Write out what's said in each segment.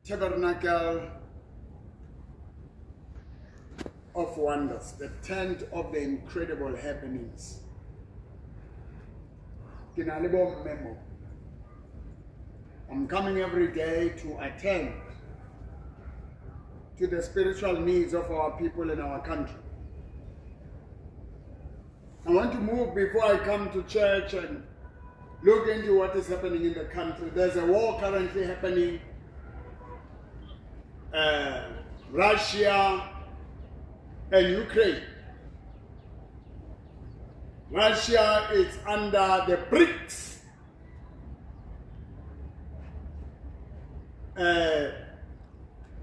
tabernacle of wonders, the tent of the incredible happenings. Memo. I'm coming every day to attend to the spiritual needs of our people in our country. I want to move before I come to church and look into what is happening in the country. There's a war currently happening. Russia and Ukraine. Russia is under the BRICS.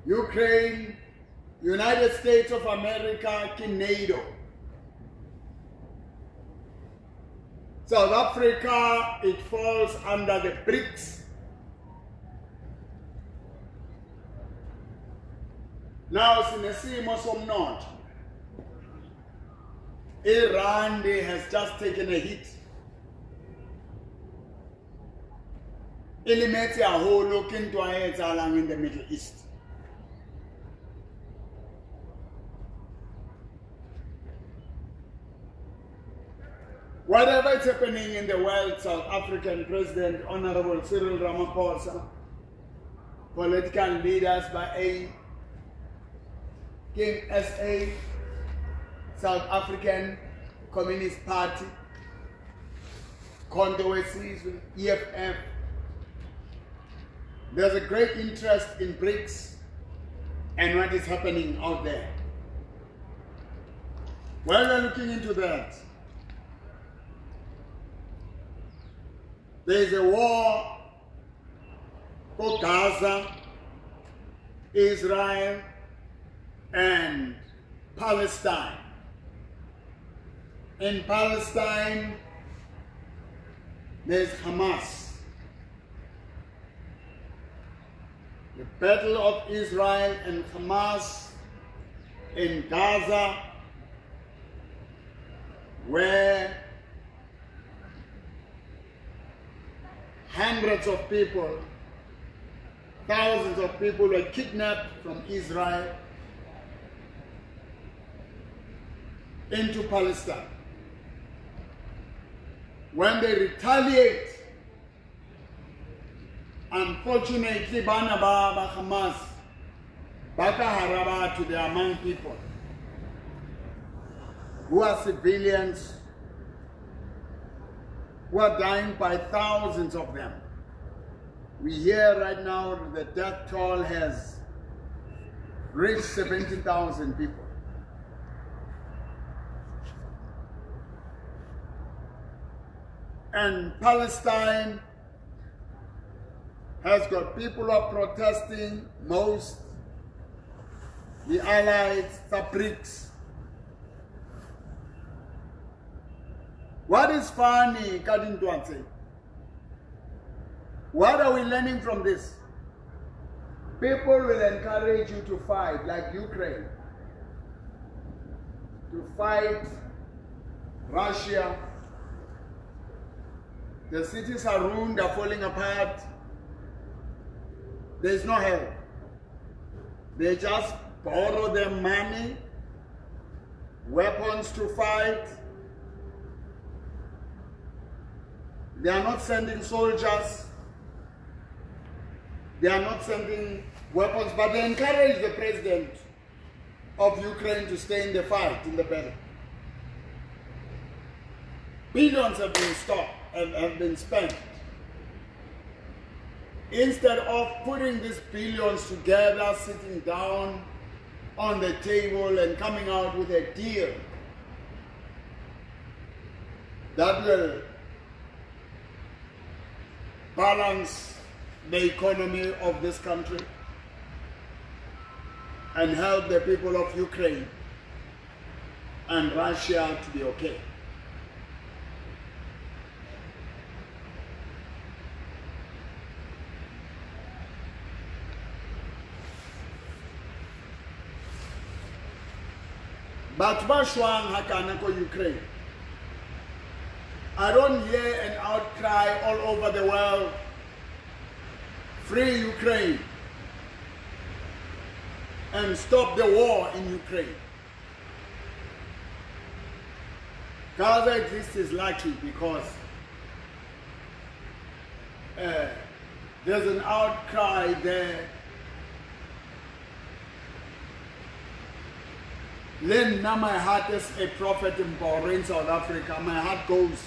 Ukraine, United States of America, NATO. South Africa, it falls under the BRICS. Now, sinesimo somnotho. Iran has just taken a hit. Ilimetse haholo ke ntwa e etsahalang in the Middle East. Whatever is happening in the world, South African President Honorable Cyril Ramaphosa, political leaders by King SA, South African Communist Party, Condoleezza, EFF. There's a great interest in BRICS and what is happening out there. While we're looking into that, there is a war for Gaza, Israel, and Palestine. In Palestine, there's Hamas. The battle of Israel and Hamas in Gaza, where hundreds of people, thousands of people were kidnapped from Israel into Palestine. When they retaliate, unfortunately, Banaba Hamas, Baka Haraba to the among people who are civilians, who are dying by thousands of them. We hear right now the death toll has reached 70,000 people. And Palestine has got people who are protesting, most, the allies, the BRICS. What is funny, Kadintwanse? What are we learning from this? People will encourage you to fight, like Ukraine, to fight Russia. The cities are ruined, are falling apart. There is no help. They just borrow them money, weapons to fight. They are not sending soldiers. They are not sending weapons, but they encourage the president of Ukraine to stay in the fight, in the battle. Billions have been stopped and have been spent. Instead of putting these billions together, sitting down on the table and coming out with a deal that will balance the economy of this country and help the people of Ukraine and Russia to be okay. But Bashwang Hakanako Ukraine. I don't hear an outcry all over the world. Free Ukraine. and stop the war in Ukraine. Gaza exists is lucky because there's an outcry there. Then now my heart is a prophet in Mboro in South Africa. My heart goes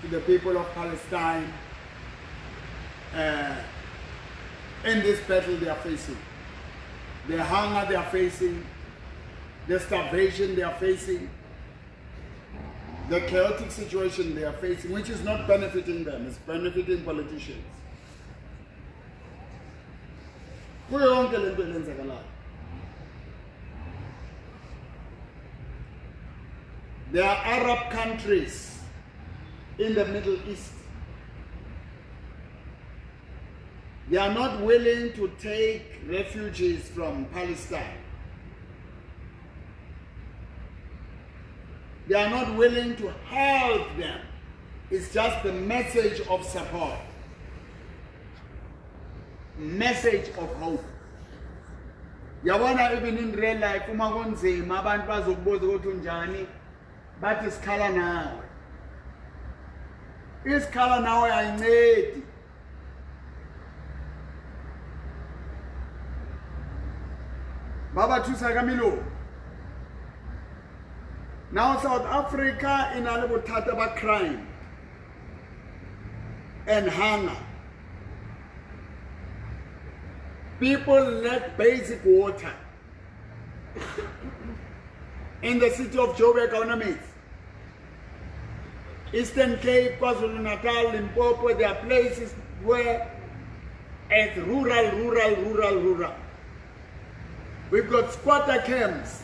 to the people of Palestine in this battle they are facing. The hunger they are facing, the starvation they are facing, the chaotic situation they are facing, which is not benefiting them, it's benefiting politicians. There are Arab countries in the Middle East. They are not willing to take refugees from Palestine. They are not willing to help them. It's just the message of support. Message of hope. Yabona even in real life, uma kunzima abantu bazokubuza ukuthi unjani, bathi isikhala nawe. Isikhala nawe ayincedi. Baba thusa kamilo. Now South Africa in a bothata ba crime and hunger. People lack basic water. In the city of Joburg economies, Eastern Cape, KwaZulu-Natal, Limpopo, there are places where it's rural. We've got squatter camps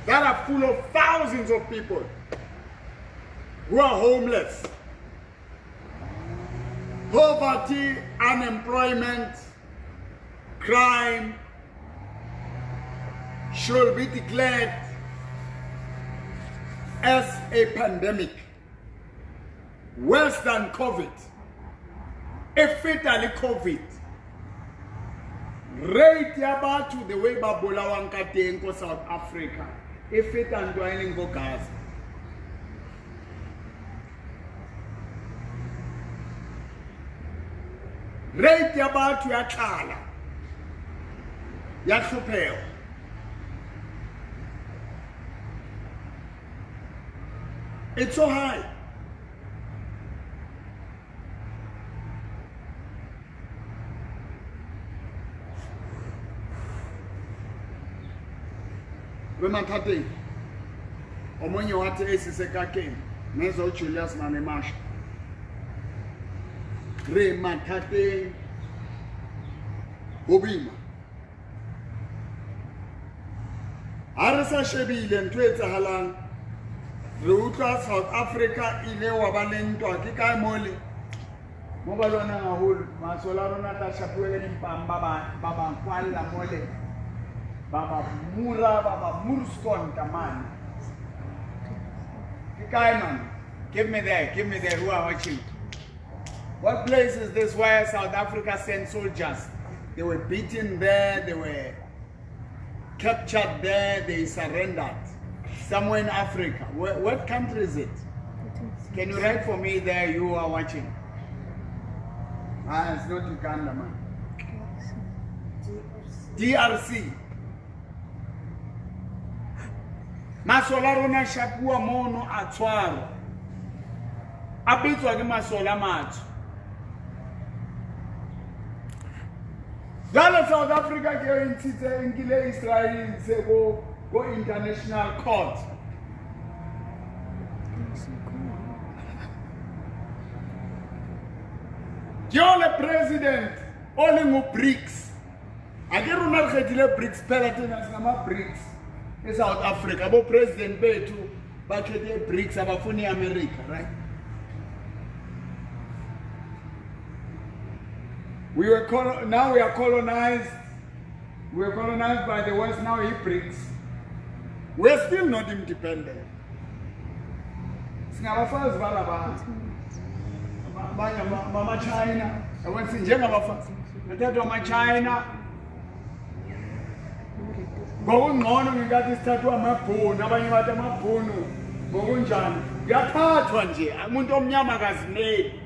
that are full of thousands of people who are homeless. Poverty, unemployment, crime should be declared as a pandemic, worse than COVID, a fatal COVID. Rate yabantu the way babulawa nkateng ko South Africa, a fatal ndwayini ko Gaza. Rate yabantu yakhala, yahluphewa. It's so high. Remathateng omunye wathi esisekakeni nezo Julius nanemasha remathateng obima arisa shebile ntwe etsahalang re utlwa South Africa ile wa ba le ntwa ke kae mole mo ba lona haholo masola rona ta shapuele dimpamba ba kwalla mole Baba Mura, Baba Murskon Taman. Kaiman, give me there, who are watching. What place is this where South Africa sent soldiers? They were beaten there, they were captured there, they surrendered. Somewhere in Africa. What country is it? Can you write for me there, you are watching? It's not Uganda, man. DRC. Masola rona shapua mono atwaro. Abitswa ke masola mathu. Jalo South Africa ke intitse inkile Israel se go international court. Jole president only ngo BRICS. Ake rona re kgethile BRICS phela tena singama BRICS. In South Africa, but President Betu, but the BRICS abafuni America, right? Now we are colonized. We are colonized by the West. Now he BRICS. We are still not independent. Singabafaz balaba. Mama China. I went to China. ngokungcono ngikathi sithathwa amabhunu abanye bathi amabhunu ngokunjani kuyathathwa nje umuntu omnyama akazimeli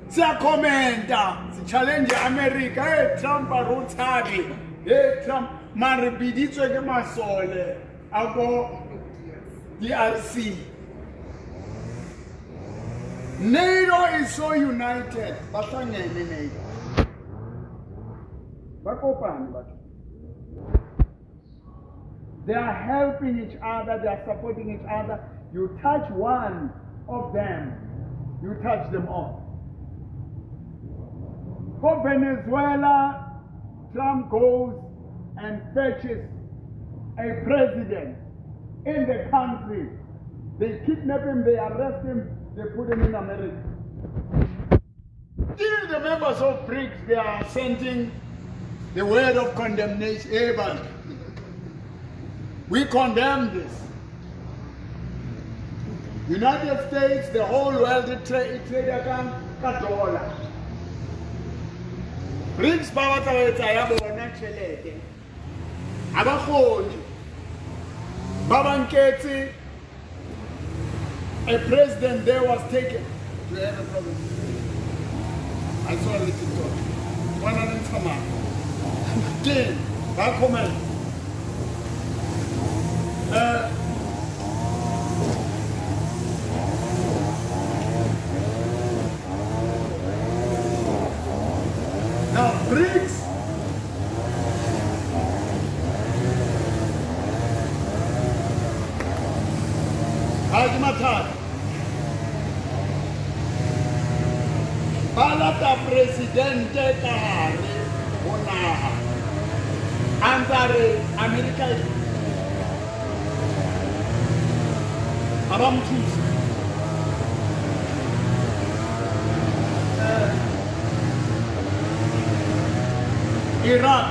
siyakhomenta si-challenge America hey Trump aruthabi hey Trump maribiditswe ke masole ako DRC. NATO is so united. Bahlangene NATO. Bakopani batho. They are helping each other, they are supporting each other. You touch one of them, you touch them all. For Venezuela, Trump goes and fetches a president in the country. They kidnap him, they arrest him, they put him in America. Still the members of BRICS, they are sending the word of condemnation. We condemn this. United States, the whole world, trade account, $1. BRICS babatawetsa yabona tšhelete. Abakgoni babanketse. A president there was taken to every province. I saw a little talk. One of them come out. Again, back home. Now, BRICS. Hajimatar. Balata presidente kahare onaha. Antare America. Abamthusi. Iran.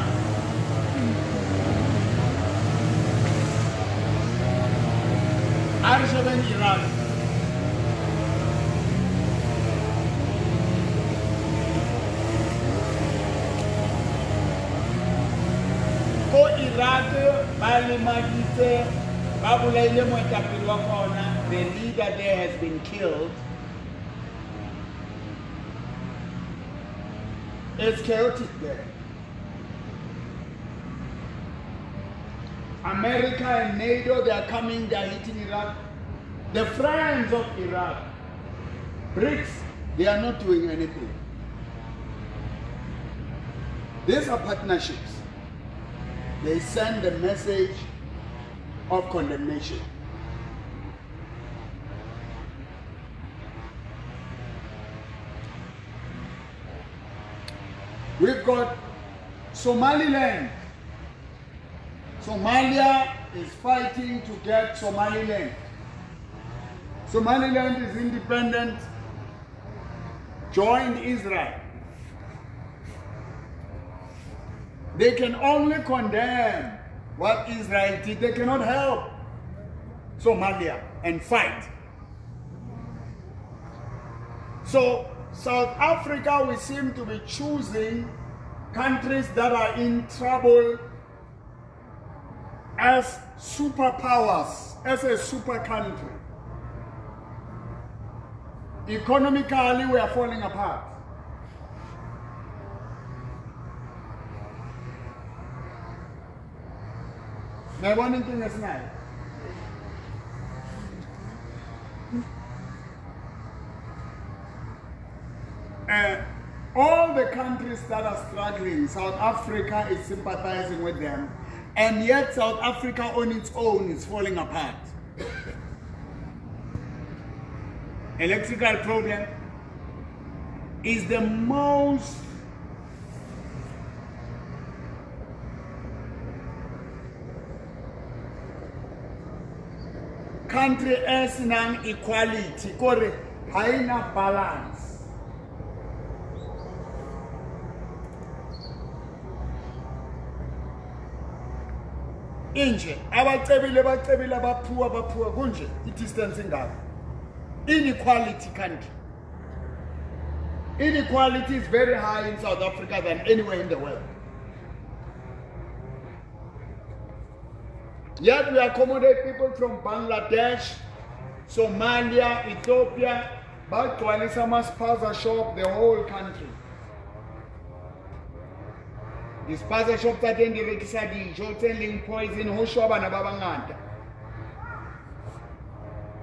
Arjaban Iran. Ko Iraq balimagite babulaile moetapele wa khona, the leader there has been killed. It's chaotic there. America and NATO, they are coming, they are hitting Iraq. The friends of Iraq, BRICS, they are not doing anything. These are partnerships. They send a message of condemnation. We've got Somaliland. Somalia is fighting to get Somaliland. Somaliland is independent, joined Israel. They can only condemn what Israel did. They cannot help Somalia and fight. So South Africa, we seem to be choosing countries that are in trouble as superpowers, as a super country. Economically, we are falling apart. Now, one thing is now. All the countries that are struggling, South Africa is sympathizing with them, and yet South Africa on its own is falling apart. Electrical problem is the most country as non-equality, haina balance. Inje, abacebile baphuwa kunje, i-distance ingaka. Inequality country. Inequality is very high in South Africa than anywhere in the world. Yet we accommodate people from Bangladesh, Somalia, Ethiopia, but Tuanisama spaza shop the whole country. The spaza shop that in the Rekisadi, selling poison, Hoshoba and Babanganta.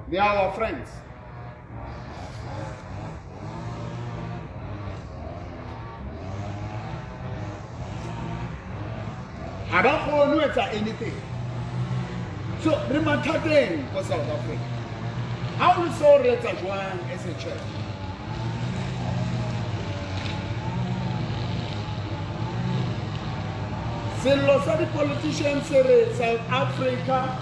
They are our friends. I don't know anything. So, rematading for South Africa. How we saw it as one as a church. So, lots of the politicians say South Africa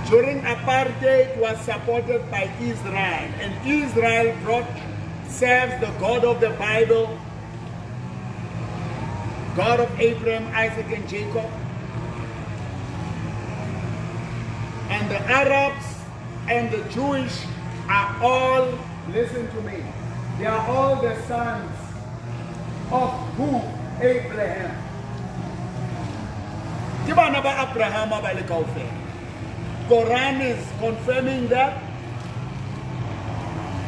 during apartheid was supported by Israel, and Israel serves the God of the Bible, God of Abraham, Isaac, and Jacob. And the Arabs and the Jewish are all, listen to me, they are all the sons of who? Abraham. Quran is confirming that.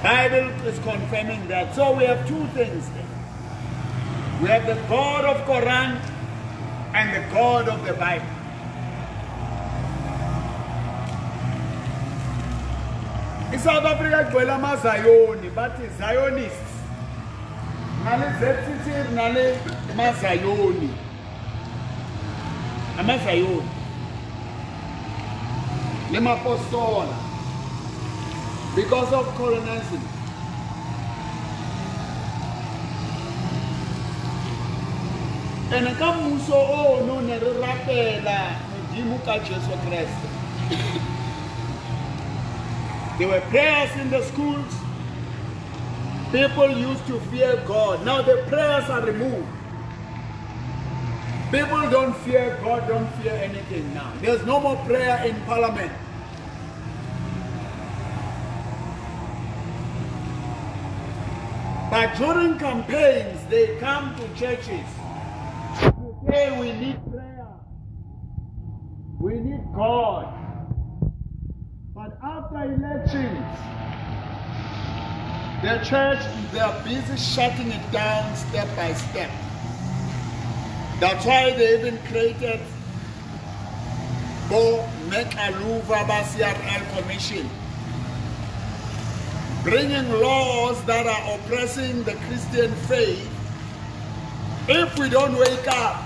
Bible is confirming that. So we have two things there. We have the God of Quran and the God of the Bible. In South Africa, kwela ma Zayoni, but Zionists. Nale ZCC, nale ma Zayoni. Ama Zayoni. Le ma Apostola. Because of colonialism. And a kamuso o no ne rapela modimo ka Jesu Christ. There were prayers in the schools. People used to fear God. Now the prayers are removed. People don't fear God, don't fear anything now. There's no more prayer in parliament. But during campaigns, they come to churches to say we need prayer. We need God. But after elections, the church, they are busy shutting it down step by step. That's why they even created the Mekaluva CRL Commission, bringing laws that are oppressing the Christian faith. If we don't wake up,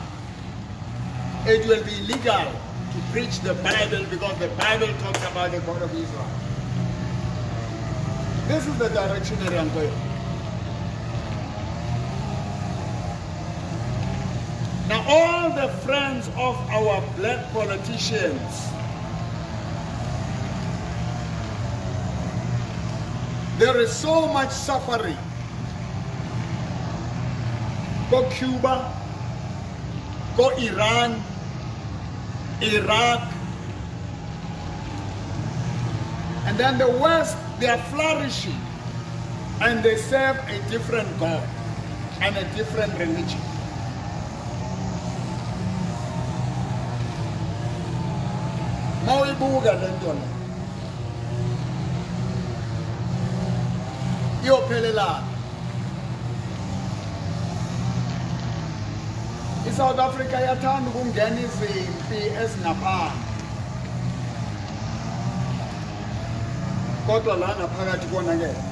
it will be illegal to preach the Bible, because the Bible talks about the God of Israel. This is the direction that I'm going. Now all the friends of our black politicians, there is so much suffering. Go Cuba, go Iran, Iraq, and then the West, they are flourishing and they serve a different God and a different religion. Mauibuga lentona. Iyophelela. iSouth Africa yathanda ukungena izimpi ezingaphandle. Kodwa la ngaphakathi konakele.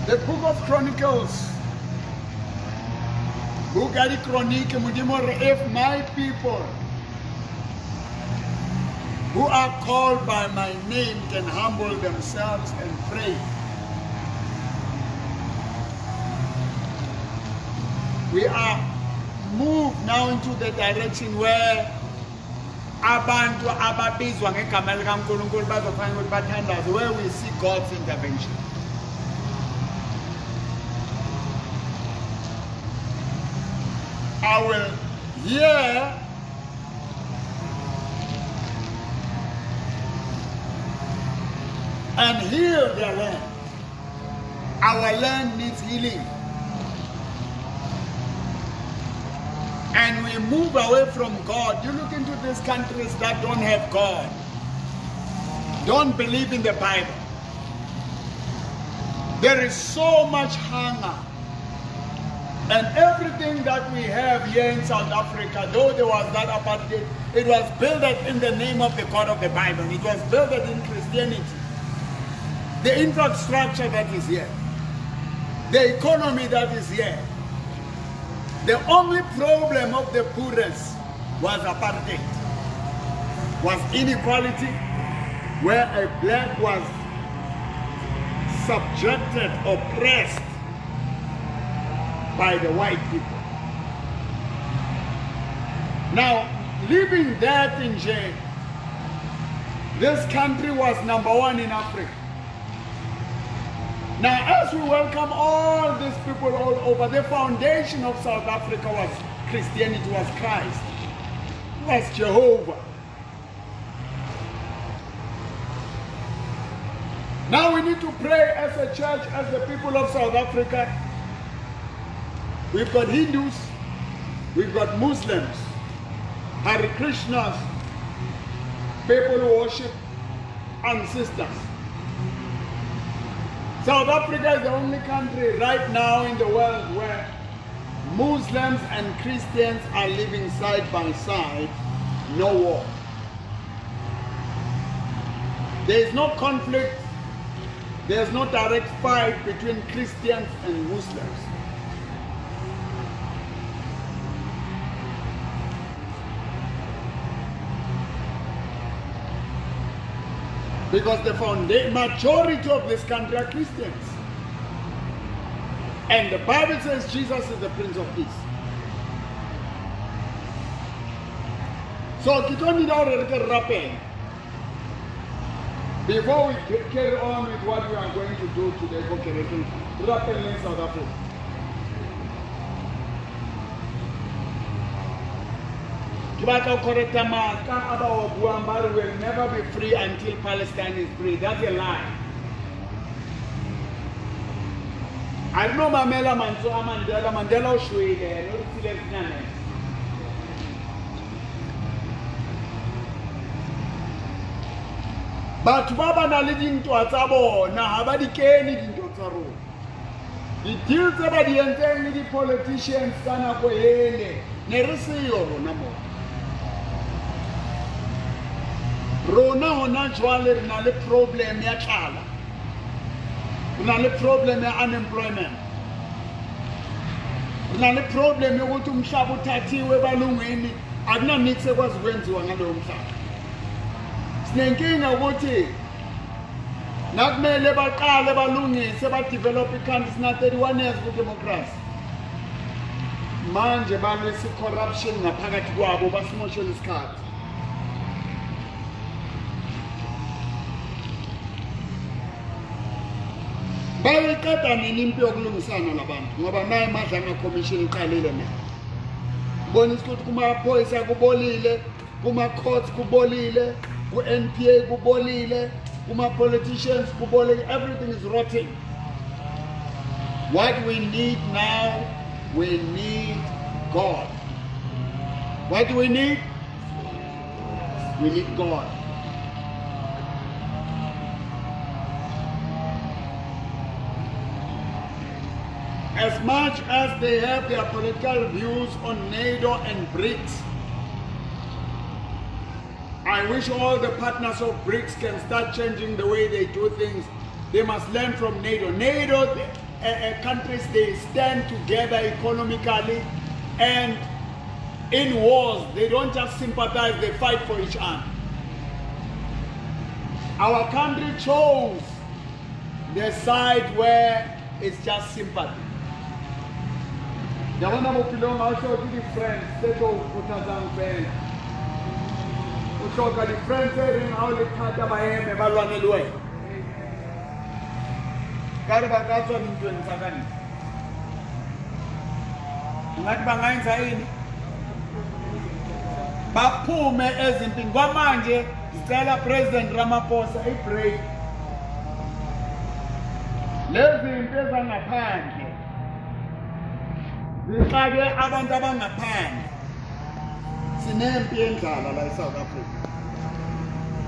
The book of Chronicles. Bukari Chronique Mudimore, if my people who are called by my name can humble themselves and pray. We are moved now into the direction where abantu ababizwa ngegama likaNkulunkulu bazofana ukuthi bathandaze, where we see God's intervention. I will hear and heal their land. Our land needs healing. And we move away from God. You look into these countries that don't have God, don't believe in the Bible. There is so much hunger. And everything that we have here in South Africa, though there was that apartheid, it was built in the name of the God of the Bible. It was built in Christianity. The infrastructure that is here, the economy that is here. The only problem of the poorest was apartheid, was inequality, where a black was subjected, oppressed by the white people. Now, leaving that in jail, this country was #1 in Africa. Now, as we welcome all these people all over, the foundation of South Africa was Christianity, was Christ, was Jehovah. Now we need to pray as a church, as the people of South Africa. We've got Hindus, we've got Muslims, Hare Krishnas, people who worship ancestors. South Africa is the only country right now in the world where Muslims and Christians are living side by side, no war. There is no conflict, there is no direct fight between Christians and Muslims. Because the majority of this country are Christians. And the Bible says Jesus is the Prince of Peace. So, before we carry on with what we are going to do today, rappel in South Africa. Will never be free until Palestine is free. That's a lie. I know Mamela Mandela Oshwele. But Baba na leading to Atabo, na habadi leading to Ataro. The deals about the entire the politicians, Sana Boyele, Nerisi or Namo. Rona hona jwale na le problem ya tlala. Na le problem ya unemployment. Na le problem yokuthi umhlaba uthathiwe balungwini akuna niks ekwazi ukwenziwa ngalowo mhlaba. Sinenkinga ukuthi nakumele baqale balungise ba develop countries na 31 years ku democracy. Manje balwisa corruption ngaphakathi kwabo basimoshela isikhathi. Bayikada nenimpi yokulungisana labantu ngoba naye madlanga commission iqalile na. Bonisa ukuthi kuma police kubolile, kuma courts kubolile, ku NPA kubolile, kuma politicians kubolile, everything is rotting. What we need now, we need God. What do we need? We need God. As much as they have their political views on NATO and BRICS, I wish all the partners of BRICS can start changing the way they do things. They must learn from NATO. NATO countries, they stand together economically, and in wars, they don't just sympathize, they fight for each other. Our country chose the side where it's just sympathy. The honorable Pilom also to the friends, Seto Kutazang Ben. Usoka the friends in how they cut by him about one away. Karabakato into Sagani. Not Bangain Sain. Papu me as in Pingwamanje, Stella President Ramaphosa, he prayed. lezi zinto ezangaphandle zifake abantu abangaphandle. Sinempi yendlala la eSouth Africa.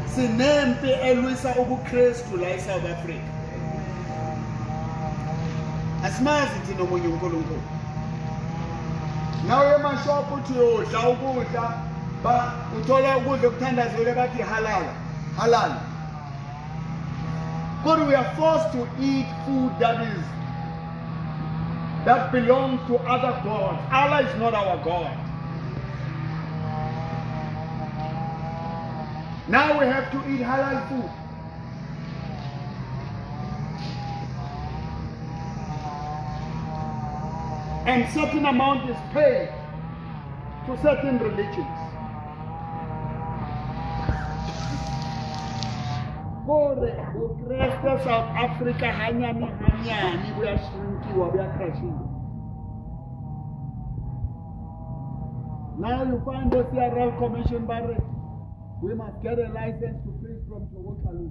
Sinempi elwisa ubuKristu la eSouth Africa. Asimazi thina omunye uNkulunkulu. Nawe emashop uthi uyodla ukudla ba uthola ukudla okuthandazwe bathi halal. But we are forced to eat food that belongs to other gods. Allah is not our God. Now we have to eat halal food. And certain amount is paid to certain religions. For the rest of South Africa, hanyani, we are shrinking, we are crashing. Now you find the CRL Commission barrack. We must get a license to preach from Togokalu.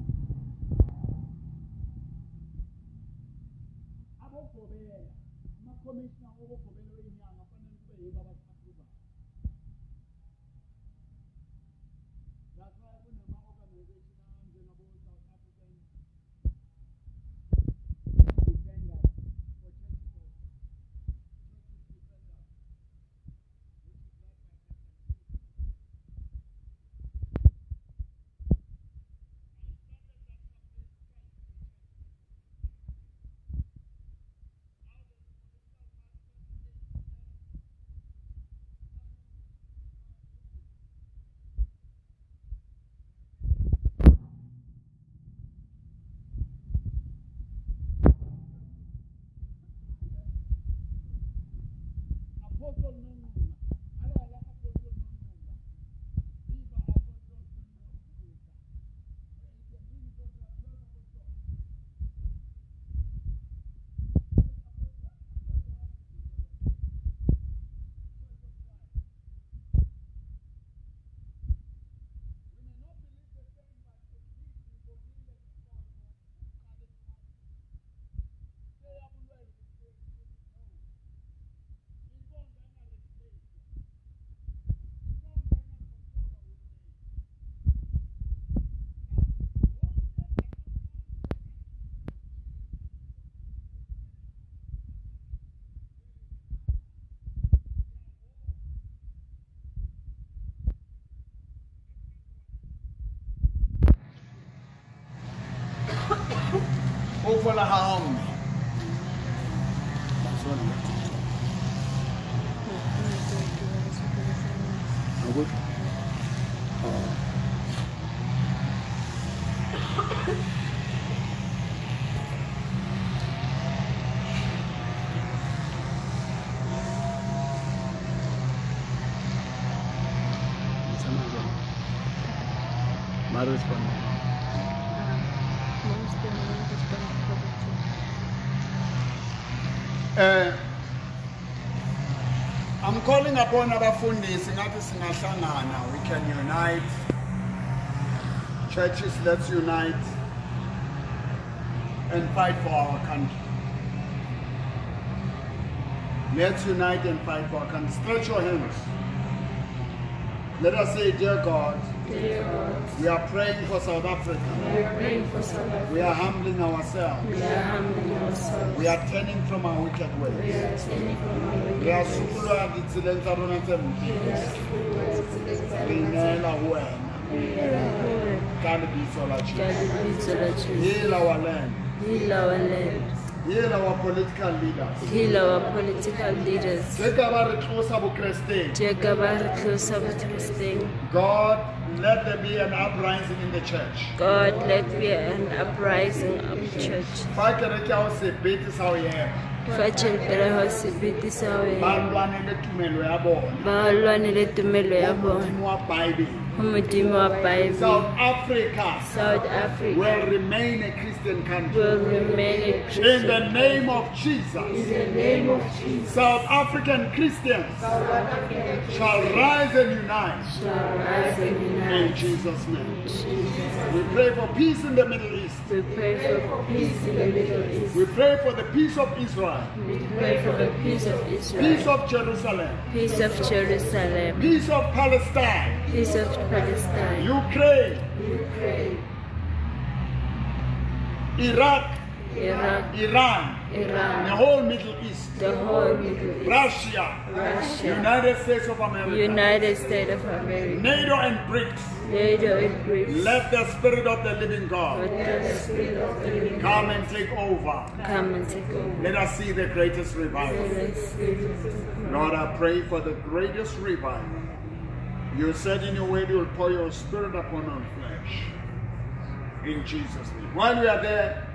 For the home. I'm calling upon abafundisi ngathi singahlangana, we can unite. Churches, let's unite and fight for our country. Let's unite and fight for our country. Stretch your hands. Let us say, dear God, we are praying for South Africa. We are humbling ourselves. We are turning from our wicked ways. We are sukula ditsilenta rona tsempe. Re inela ho wena. Ka lebitso la Jesu. Heal our land. Heal our political leaders. God, let there be an uprising in the church. South Africa South Africa will remain a Christian country. will remain a In Christian. the name of Jesus, In the name of Jesus, South African Christians shall rise and unite. shall rise and In unite. Jesus' name. Jesus. We pray for peace in the Middle East. We pray for peace in the Middle East. We pray for the peace of Israel, We pray for the peace of Israel. peace of Jerusalem, Peace of Jerusalem. peace of Palestine, Peace of Palestine. Ukraine, Ukraine. Iraq, Iraq. Iran, the Iran. whole Middle East, The whole Middle East. Russia, Russia. United States of America, United States of America. NATO and BRICS. NATO and Greece. Let the Spirit of the living God Let the Spirit of the living come and take over. come and take over. Let us see the greatest revival. Let us see this. Lord, I pray for the greatest revival. You said in your word you will pour your Spirit upon all flesh. In Jesus' name. While we are there,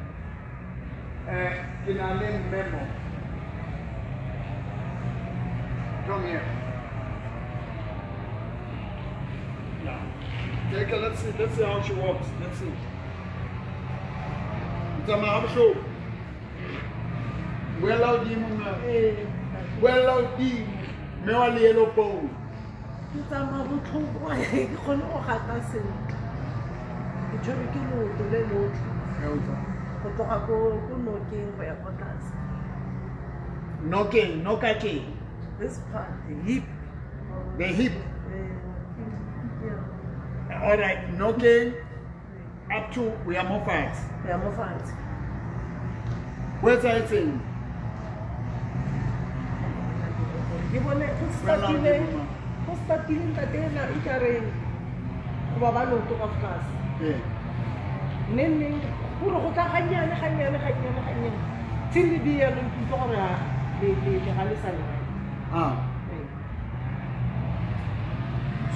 in our name memo, come here. Yeah. Take a, let's see how she walks. Let's see. Tama how show. Well out di mo. Well out di. Me wa lielo po. Tama botlhoko ke kgone go gata sentle ke tshwere ke leoto le lotlhe go tloga ko nokeng go ya kwa tlase Knocking, knockake. this part the hip The hip. yeah. All right, knocking up to we are more fast. ya mo fatshe Where's that thing? ke bone go startile ntatena e kareng go ba ba loto ka tlase Yeah. neng gore go tla ganyane tshile di ya le ntlo gore le ga le sa le Ah.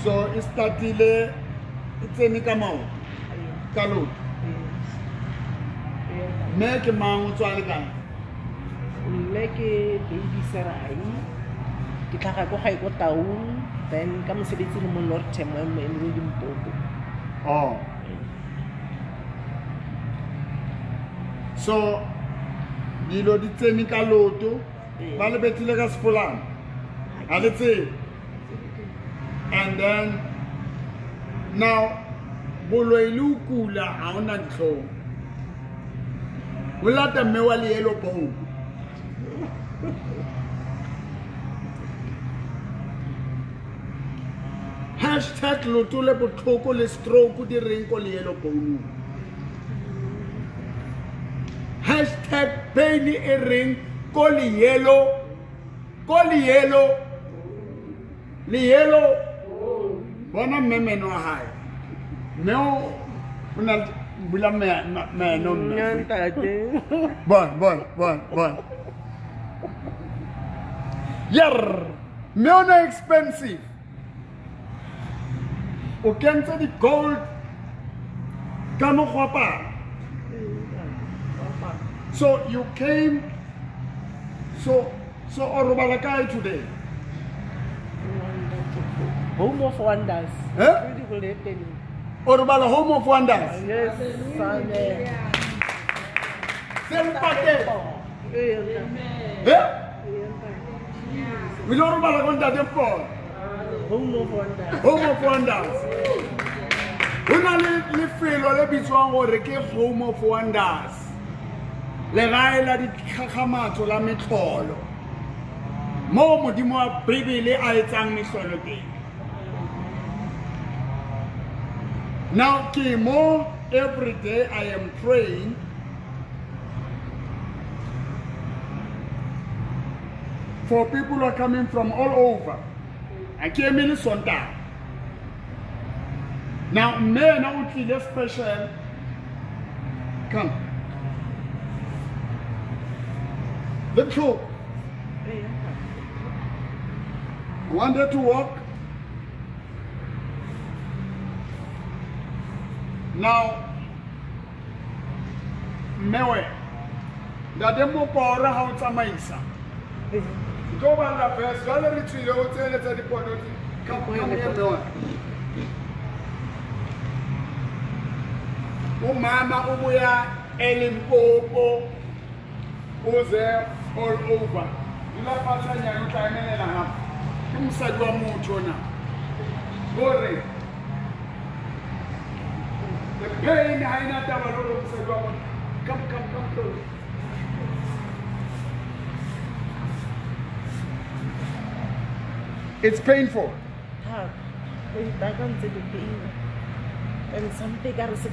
So it's startile. It's any come out. Kalut. Me ke mang o tswa le kae? mme ke baby serai ke tlhaga ko gae ko taung then ka mosebetsi le mo north mo mo Limpopo Oh. So dilo di tseni ka loto ba le betile ka sepolana. Ha le tsene. And then now boloi le ukula ha ona ditlhong. O lata mme wa le yellow bone. Hashtag loto le botlhoko le stroke di reng ko le yellow bone. Hashtag pain e reng ko le yellow bona mmemeno wa hae mme o na bula meno nyantate bon yer mme o na expensive o kentse di gold ka mo go apara. So you came so o robala kae today? home of wonders Eh? O robala home of wonders. yes son Sempate. Eh? We don't robala konta tempo. home of wonders Home of wonders. Una le felo le bitswang gore ke home of wonders. Le gae la dikgakgamatso la metlholo. Mo modimo wa Bibele a etsang metlholo teng. Now, Kimo, every day I am praying for people who are coming from all over. I came in Sunday. Now, men are really special. Come. The truth. I wanted to walk. Now, mewe, that demo power how to maisa. Go on the first, all the retreat, I will tell you that the point. Come here, mewe. umama ubuya elimpopo uze all over ilapha sanyana utlamelela ngapha umsadi wa mutho na gore the pain haina taba lo umsadi wa mutho come close. It's painful. And something got us a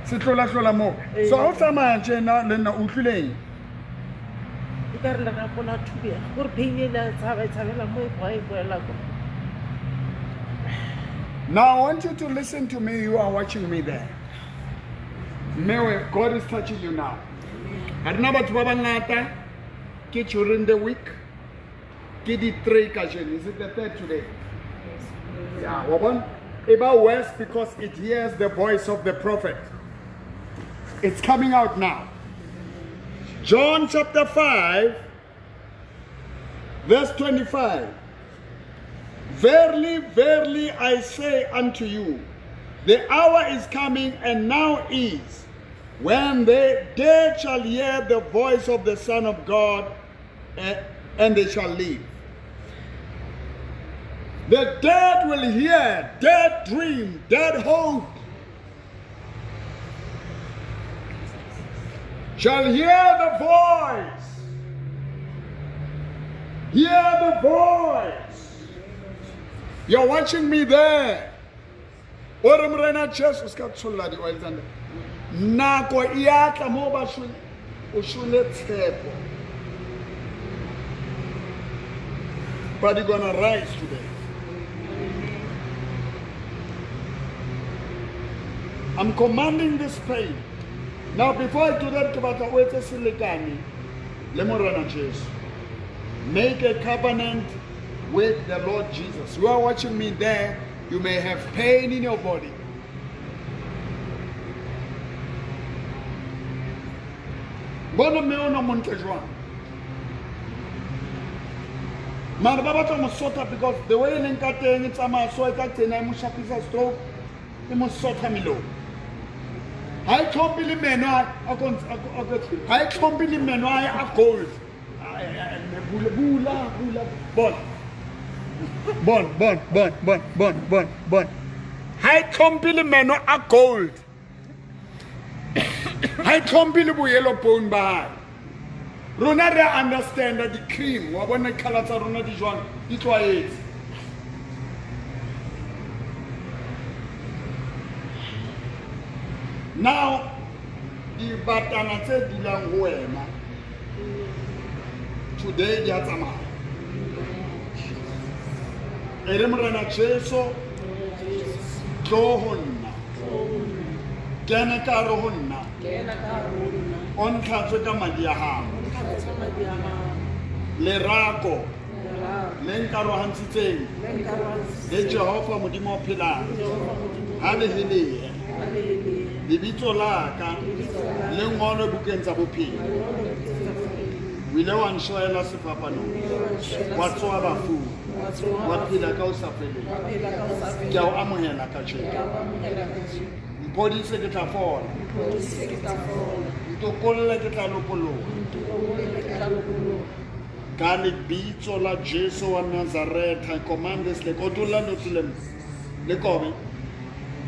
Sitlola mo. So how sama jena le na utlwileng? You got to have one or two years. We're paying that Now I want you to listen to me. You are watching me there. Mewe, God is touching you now. Harina batho ba bangata ke during the week. Ke di 3 occasion. Is it the 3rd today? Yeah, woman. About worse because it hears the voice of the prophet. It's coming out now. John chapter 5, verse 25. Verily, verily, I say unto you, the hour is coming, and now is, when the dead shall hear the voice of the Son of God, and they shall live. The dead will hear, dead dream, dead hope. Shall hear the voice. Hear the voice. You're watching me there. Ore morena Jesus ka tsholla di oil tsanda. Nako iatla mo ba shule o shule tshepo. But you're gonna rise today. I'm commanding this pain. Now, before I do that, make a covenant with the Lord Jesus. You are watching me there. You may have pain in your body. Bona me ona montle jwang. Mara ba batla mo sota because the way le nka teng e tsamaya so e ka tsena e mo shapisa stroke e mo sota melo. I can't believe men are I can't believe men are gold. Bon. I can't believe men are gold. I can't believe yellow bone by. Rona re understand that the cream, wa bona color tsa rona di jwang, di tlwaetse. Now, the batana tse dulang ho wena. Today di a tsamaya. Ere morena Jesu tlo ho nna. Kena ka ro ho nna. On tlhatswe ka madi a hao. Lerako le nka ro hantshitseng le Jehova modimo o phelang. Haleluya. Lebitso la ka le ngolo bukeng tsa bophelo. O ile wa nshoela sefapanong wa tsoa bafu wa phela ka o sa feleng. Ke a o amohela ka tjena. Mpodise ke tla fola. Ntokolle ke tla lopologa. Ka lebitso la Jesu wa Nazareth, I command this le kotolla lo tlolem. Le kobe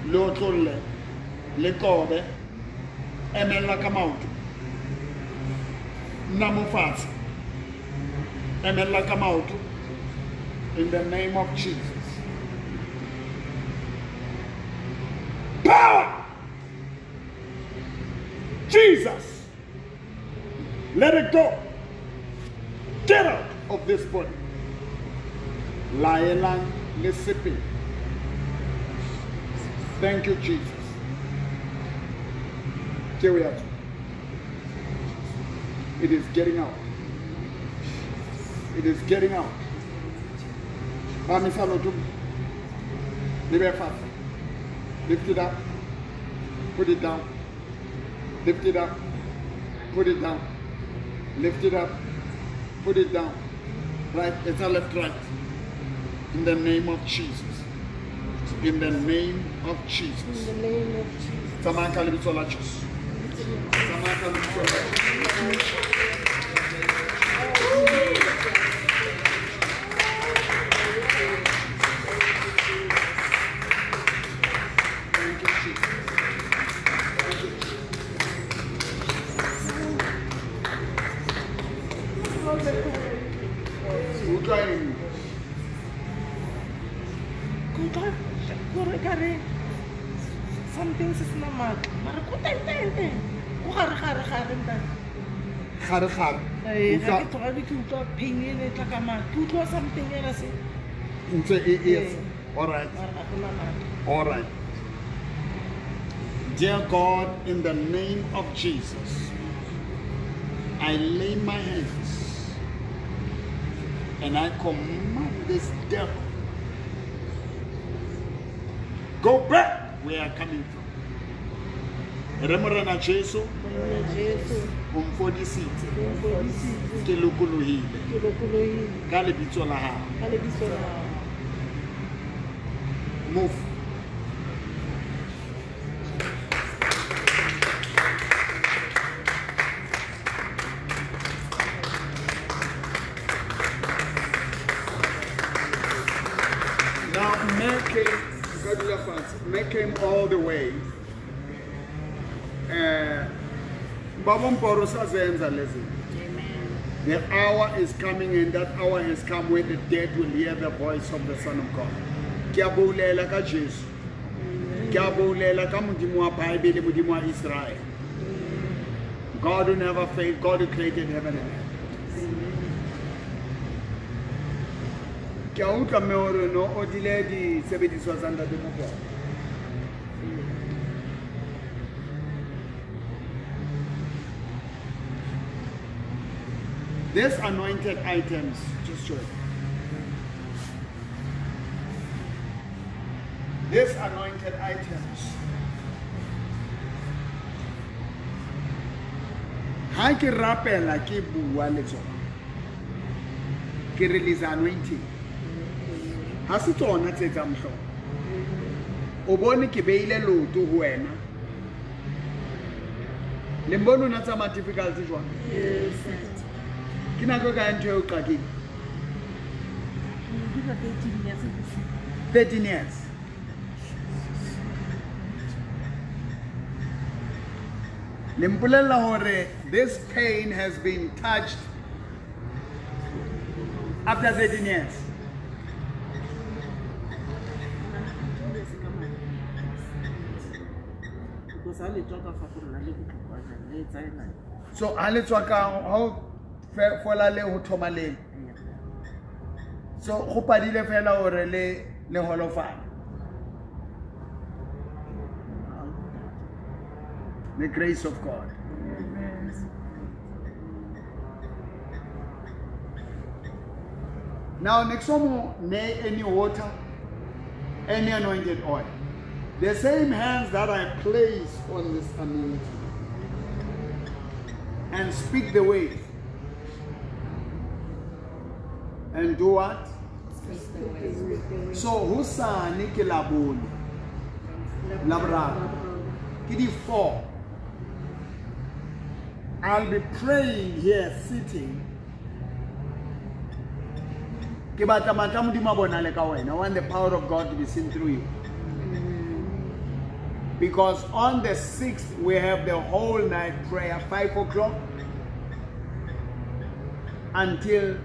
lo tlolle. Le kobe emela ka maoto. Nna mo fatshe. Emela ka maoto. In the name of Jesus. Power! Jesus! Let it go. Get out of this body. Laelang lesipi. Thank you, Jesus. Here we are. It is getting out. It is getting out. Lift it up. Put it down. Lift it up. Put it down. Lift it up. Put it down. Right. It's a left, right. In the name of Jesus. In the name of In Jesus. the name of Jesus. Tsamaya ka lebitso la Jesu. Tsamaya ka lebitso la Jesu. Thank you, Jesus. Utlwa eng? Kutlwa gore ka re something se sena matla mara ko teng ko gare ntate. Gare. Ga ke tloga ke utlwa pain e ne tla ka matla ke utlwa something ela se Ntse e yes. All right. mara ga gona matla. All right. Dear God, in the name of Jesus, I lay my hands and I command this devil, go back where I'm coming from. Remorana Jesu, Monna Jesu umfodisitse, o mpodisitse ke lokolohile, ke lokolohile ka lebitso la hao. ka lebitso la gago. Move. Now make him all the way. Baba Mboro sazenza lezi. The hour is coming, and that hour has come when the dead will hear the voice of the Son of God. Kiabulela ka Jesu. Kiabulela ka Modimo wa Bible, Modimo wa Israel. God who never failed, God who created heaven and earth. Kia utlwa mme hore no o dile disebediswa tsa ntate Mokgwa. These anointed items, just show it. These anointed items. Ha ke rapela ke bua le tsona. Ke release anointing. Ha se tsona tse tsa mohlolo. O bone ke beile loto ho wena. Le mbone o na tsa ma difficulty jwang? Yes. Ke nako ka ntho eo qakile. Ke ka 13 years ago. 13 years. Le mpolella hore this pain has been touched after 13 years. Because I let talk for na le botlhokwana le tsaya. So ha le tswa ka ho fola le ho thoma le. So go padile fela hore le holofala. The grace of God. Now next one, any water, any anointed oil. The same hands that I place on this anointing and speak the way. And do what? So husani ke labone. Labra. Kidi 4. I'll be praying here sitting. I want the power of God to be seen through you. Because on the 6th we have the whole night prayer, 5 o'clock until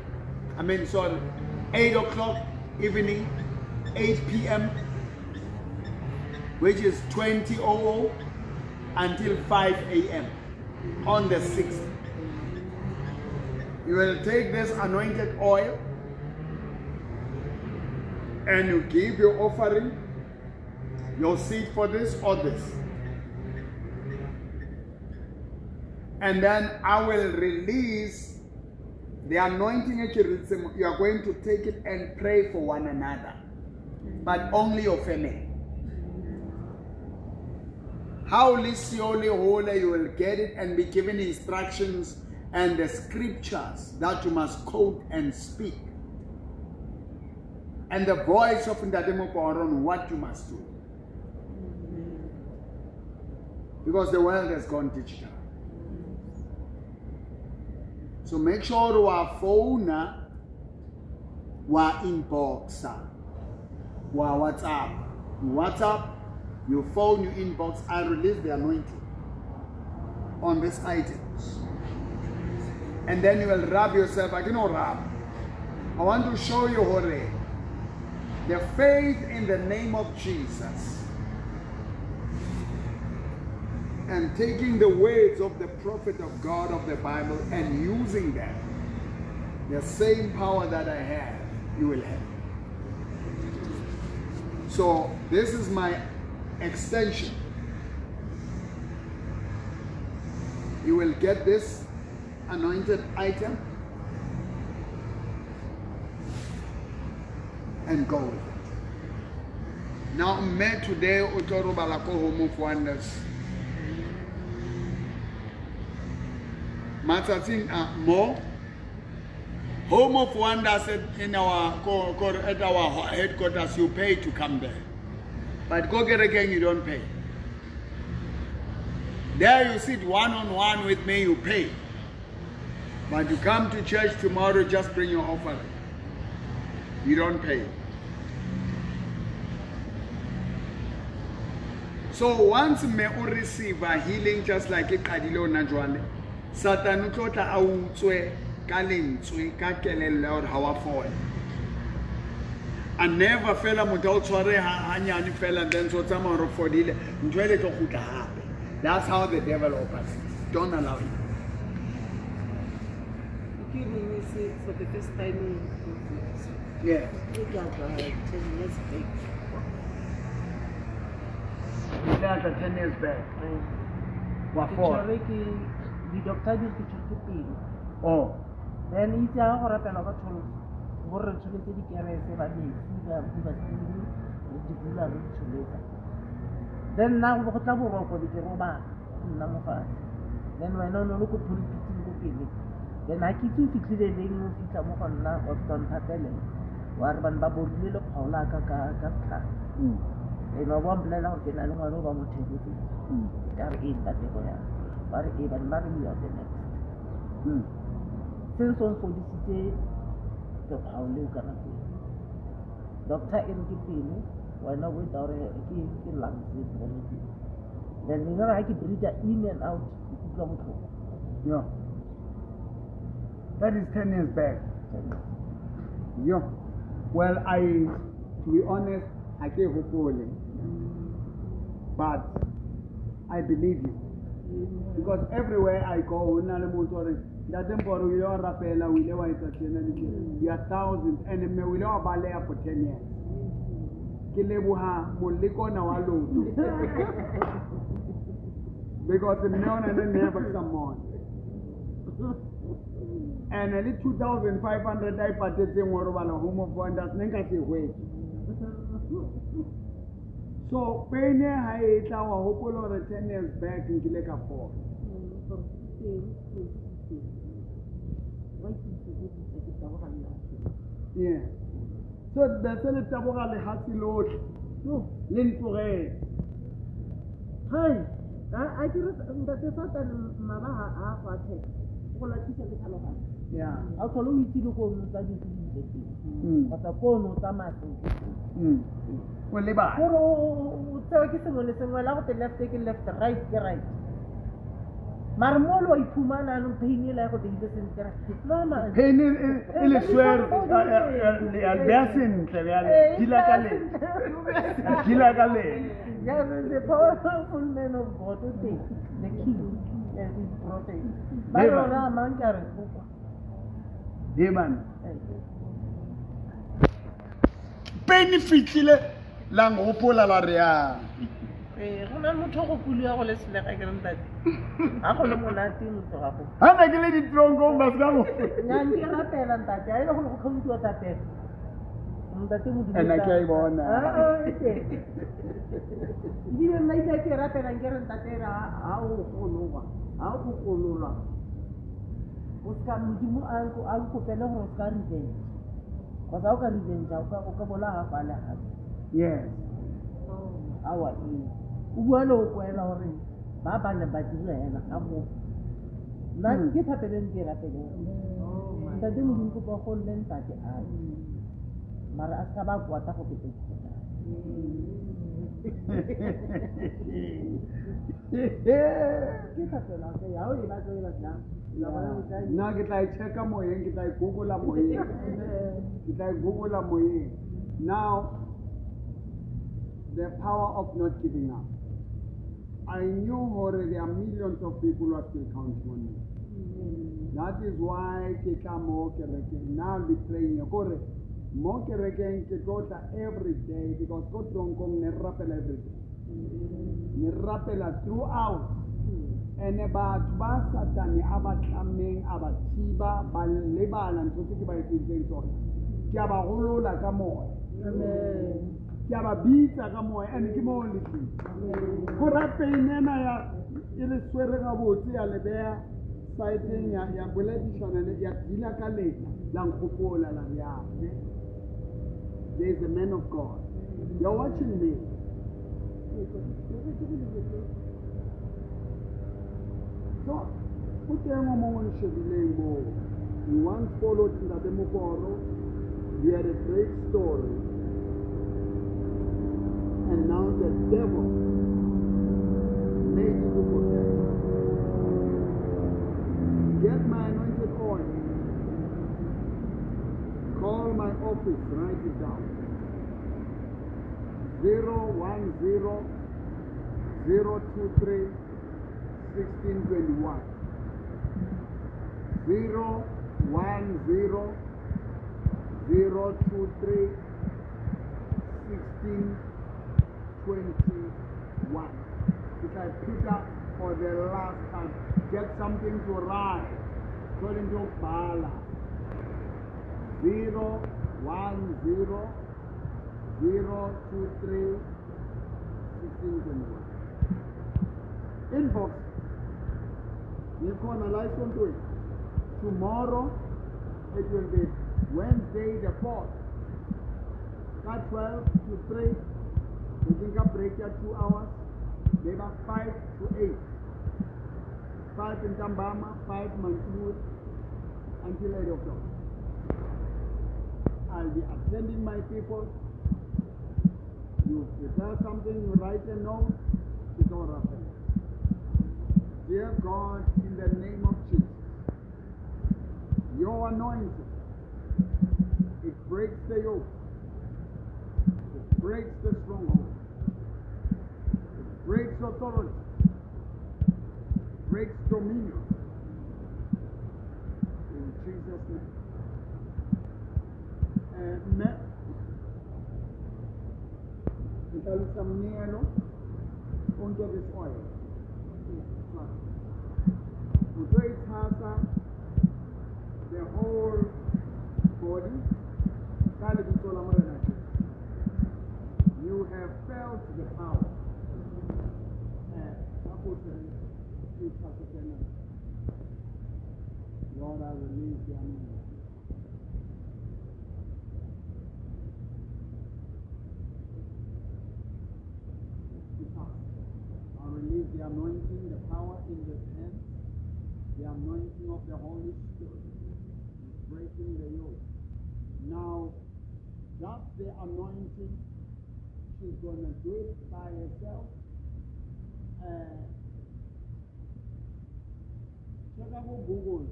8 o'clock evening, 8 p.m. which is 20:00 until 5 a.m. on the 6th. You will take this anointed oil and you give your offering, your seed for this or this. And then I will release the anointing. You are going to take it and pray for one another, but only your family. How holy, you will get it and be given instructions and the scriptures that you must quote and speak. and the voice of Mboro on what you must do. Because the world has gone digital. So make sure you are phone, wa inbox, wa WhatsApp. WhatsApp, you phone, you inbox, I release the anointing on these items. And then you will rub yourself. I cannot rub. I want to show you Hore. The faith in the name of Jesus. And taking the words of the prophet of God of the Bible and using them. The same power that I have, you will have. So this is my extension. You will get this anointed item and go with it. Now, me today, Utoro Balako Home of Wonders. Matsating more. Home of Wonders in at our headquarters, you pay to come there. But go get again, you don't pay. There you sit one-on-one with me, you pay. But you come to church tomorrow, just bring your offering. You don't pay. So once me receive a healing just like a kadilo najwale, Satan utlota autswe ka lentswe ka kelello hore ha wa fola. And never fela motho o tshware hanyane fela then so tsama hore fodile ntwele tlo khutla hape. That's how the devil operates. Don't allow it. For the first time in Yeah. 10 years back. After 10 years back. What for? The doctor did the pain. Oh. Then it's a horror and over to more to the carriers about the then now what I will for the Roma number 5. Then when I look at the then I keep you to the ring of Itamokana of Don Patele, Warban Babu Lilo Paula Kaka. They know one blend out in another one of the There is that they go out, but even marry you at the next. Since on for this day, the Paulu gonna be. Doctor in Kipini, when I went out in lungs with quality. Then you know I could read in and out. Yeah. That is 10 years back. Yeah. Well, to be honest, I gave hope only. But I believe you. Because everywhere I go, we are thousands and we will all there for 10 years. Because the men and never come on. And only 2,500 I participated in Home of Wonders. So, Penny, I ate our hope 10 years back in Gileka 4. Yeah. So, the Senate Tabora has to load. No, Lintore. Hi, I do that the fact that Mama yeah. I'll call you to go to the but a phone or Well, Liba. So, listen, well, out the left, taking left, the right. Marmolo, I Pumana, and Penny like the innocent. Mama, Penny, il swear, Albersin, Gilagale. Yeah, the powerful man of God, the king, and his prophet. Barora Mankar. Demon. Benefit lang hopola la rea. Rona motho go puliwa go le selega ke renta a go le monate motho gago Ana ke le ditrongo masgamo. nya ndi rapela ntate a ile go go khomitiwa tate ntate mo di Ana ke a bona. Di nna ile ke rapela ke renta tera a o go kololwa. O ska modimo a go pele go ska revenge. Because how can you ukabola hafale hapi? Yes. Awa uwalo ukwela hore ba ba ne ba dira hela ka mo na ke thapeleng ke rapeleng nta di mo dinko ba go le ntate a mara a ka ba kwata go pete ke thapela ke ya o ila ke ila ja Na ke tla check moyeng, ke tla Google moyeng. Ke tla Google moyeng. Now, the power of not giving up. I knew already there are millions of people who are still counting on me. That is why ke tla mo kerekeng. Now be praying. Kore mo kerekeng ke tota every day because ko tronkong ne rapela every day. Ne rapela throughout. Ene batho ba satane a ba tlameng a ba thiba ba lebala ntho tse ke ba etseng tsona ke a ba golola ka moya ke a ba bitsa ka moya and ke mo le go rapeng ena ya e le swere ga botse ya lebea saeteng ya boledišana le ya dila ka letla la nkgopola la bjang there is a man of God. You're watching me. So, put them on Mboro. We once followed in the Mboro. We had a great story. And now the devil made you to forget. Get my anointed oil. Call my office, write it down. 010-023 1621 010-023 1621. If I pick up for the last time, get something to write. According to Bala. 010-023 1621. Inbox. You can analyze on to it. Tomorrow, it will be Wednesday the 4th. At 12 to 3. We think a break at 2 hours. Maybe 5 to 8. 5 in Tambama, 5 Mansour, until 8 o'clock. I'll be attending my people. You prepare something, you write a note, it's all right. Dear God, in the name of Jesus, your anointing, it breaks the yoke, it breaks the stronghold, it breaks authority, it breaks dominion. In Jesus' name. Some mielo under this oil. It has the whole body. You have felt the power. Lord, I release the anointing. I release the anointing, the power in this hand, the anointing of the Holy Spirit is breaking the yoke. Now, that's the anointing. She's going to do it by herself. Check out Google.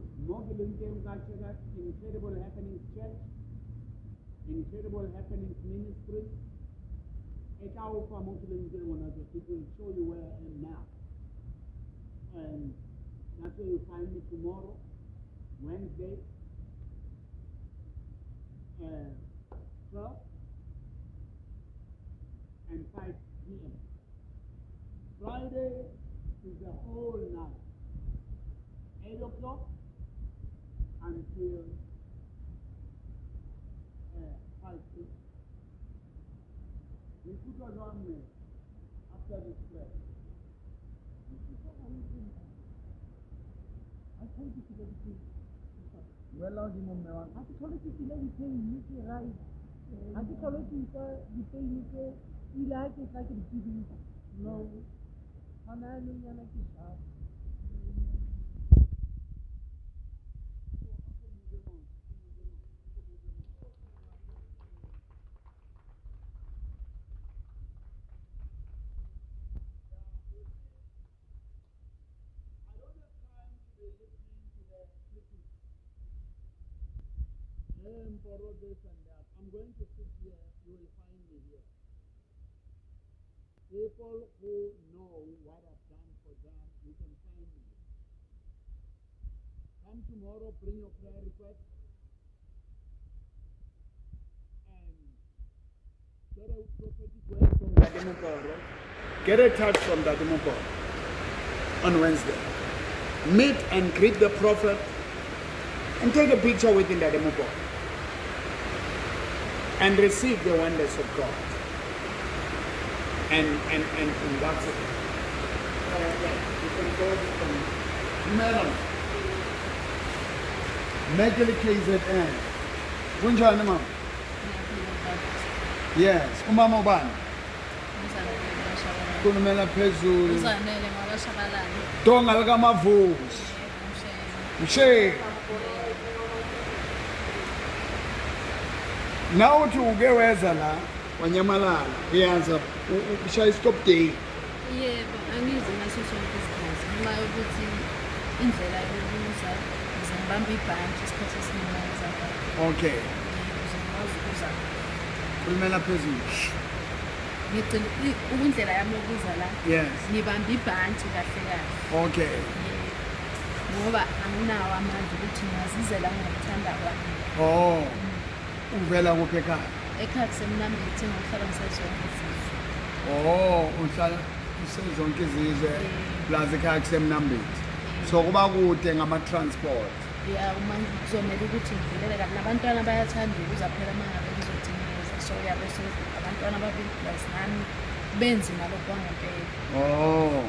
Incredible Happenings Church, Incredible Happenings Ministry. It will show you where I am now. And that's where you find me tomorrow, Wednesday, 12 and 5 p.m. Friday is the whole night, 8 o'clock until 5 p.m. We put us on after this prayer. I told you to go to sleep. Well, out in the one. Ha ke tlhole ke tsile di-pain ke right. Ha ke tlhole ke utlwa di-pain ke ile ha ke tla ke di tsebisa. No. Hana lenyana ke sharp. Mboro this and that. I'm going to sit here. You will find me here. People who know what I've done for them, you can find me. Come tomorrow, bring your prayer request, and get a prophetic word from Mboro. Get a touch from Mboro on Wednesday. Meet and greet the prophet and take a picture with Mboro and receive the wonders of God. And that's it. You can go from Melon. Medley KZN. Kunjani mama? Yes, umama ubani? Kunumela phezulu. Uzanele ngabashabalala. Donga lika mavusi. Mshe. Na uthi uke weza la wanyamalala. Uyaza ushaya stop day. Yebo, angizi ngaso sonke isikhathi. Ngenxa yokuthi indlela yokuza ngizambamba ibhanti isikhathi esiningi. Okay. Kunumela phezulu. Ngicela indlela yami yokuza la. Yes. Ngibamba ibhanti kahle kahle. Okay. Ngoba anginawo amandla ukuthi ngazizela ngokuthanda kwami. Oh. Uvela kuphi ekhaya? Ekhaya kusemnambithi ngokuhlala ngisezonke izizwe. Oh, uhlala usezonke izizwe plus ekhaya kusemnambithi. So kuba kude ngama-transport. Ya uma kuzomela ukuthi ngivulele kanti nabantwana bayathanda ukuza phela uma ngabe ngizodingeza. So yabe abantwana ababili plus nami benzima lokhu kwangempela. Oh.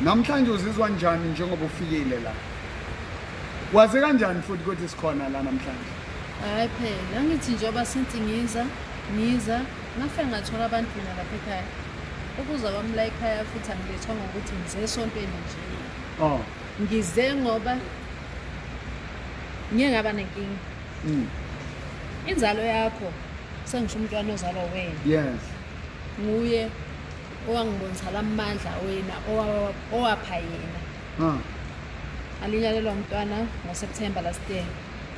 Namhlanje uzizwa njani njengoba ufikile la? Waze kanjani futhi ukuthi sikhona la namhlanje? Hayi phela ngithi njengoba since ngiza ngafika ngathola abantu mina lapha ekhaya. Ukuza kwami la ekhaya futhi angilethwanga ukuthi ngize esontweni nje. Oh. Ngize ngoba ngeke ngaba nenkinga. Inzalo yakho sengisho umntwana ozalwa wena. Yes. Nguye owangibonisa lamandla wena owapha yena. Alinyalelwa umntwana ngoSeptember last year.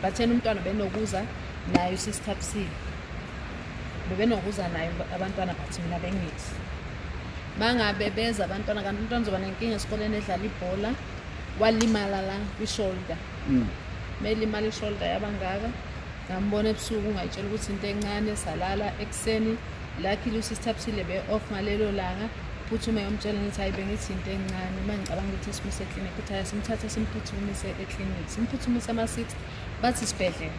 Bathena umntwana benokuza nayo sisithabisile. Bebenokuza nayo abantwana bathi mina bengithi. Bangabe beza abantwana kanti umntwana uzoba nenkinga esikoleni edlala ibhola walimala la kwi-shoulder. Melimala i-shoulder yabangaka. Ngambona ebusuku ngayitshela ukuthi into encane salala ekseni luckily usisithabisile be off ngalelo langa futhi uma yomtshela ngithi hayi bengithi into encane mangicabanga ukuthi simise eclinic ukuthi asimthatha simphuthumise eclinic simphuthumise ama-6 bathi isibhedlela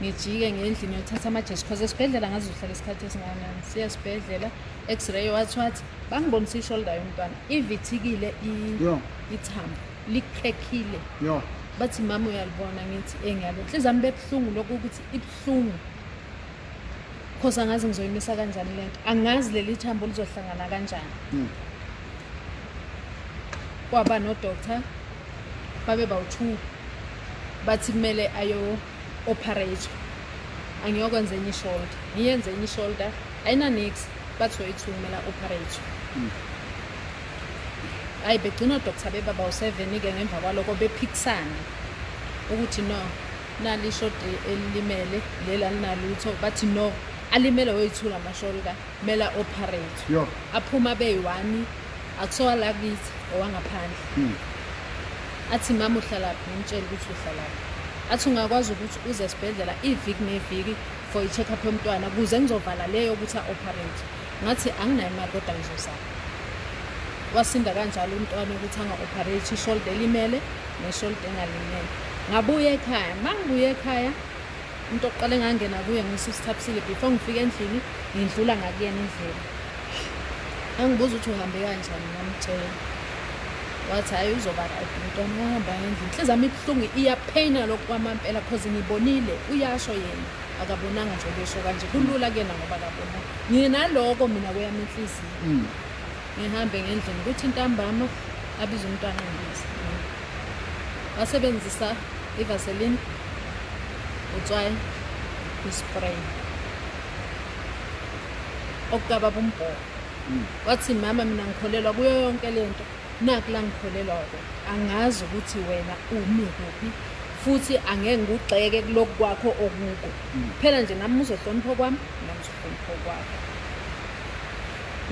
ngijike ngendlini yothatha amajesi because esibhedlela ngazihlala isikhathi esinganani siya esibhedlela x-ray wathi bangibonisa i-shoulder yomntwana ivithikile ithambo likrekhile bathi mama uyalibona ngithi engiyalo inhliziyo yami bebuhlungu lokho ukuthi ibuhlungu because angazi ngizoyimisa kanjani lento angazi leli thambo lizohlangana kanjani kwaba no doctor babe bawu2 bathi kumele ayo operate angiyokwenza enye shoulder ngiyenze enye shoulder ayina nix bathi way2 kumele operate ayi begcina doctor beba bawu7 ke ngemva kwaloko bephikisana ukuthi no nali shoulder elimele lela linalutho bathi no alimele wayithula ama-shoulder mela operate aphuma beyi1 akusowa la kithi owangaphandle athi mama uhlalaphi ngimtshela ukuthi uhlalaphi athi ungakwazi ukuthi uze esibhedlela iviki neviki for i-check up yomntwana kuze ngizovala leyo ukuthi a-operate ngathi anginayo imali kodwa ngizozama wasinda kanjalo umntwana ukuthi anga-operate i-shoulder elimele ne-shoulder engalimele ngabuya ekhaya mangibuya ekhaya into oqale ngangena kuye ngisisithabisile before ngifike endlini ngidlula ngakuyena indlela angibuza ukuthi uhambe kanjani ngamtshela wathi hayi uzoba right umntwana uhamba ngendlela inhliziyo yami ibuhlungu iyaphayina lokhu kwamampela cause ngibonile uyasho yena akabonanga nje besho kanje kulula kuyena ngoba akabonanga nginaloko mina kweyami inhliziyo ngihambe ngendlela ukuthi intambama abiza umntwana ngibisi wasebenzisa ivaseline utswayi ispray okugaba Mboro wathi mama mina ngikholelwa kuyo yonke lento naku la ngikholelwa angazi ukuthi wena umi kuphi futhi angeke ngigxeke kuloko kwakho okuko phela nje nami uzohlonipha kwami nami uzohlonipha kwakho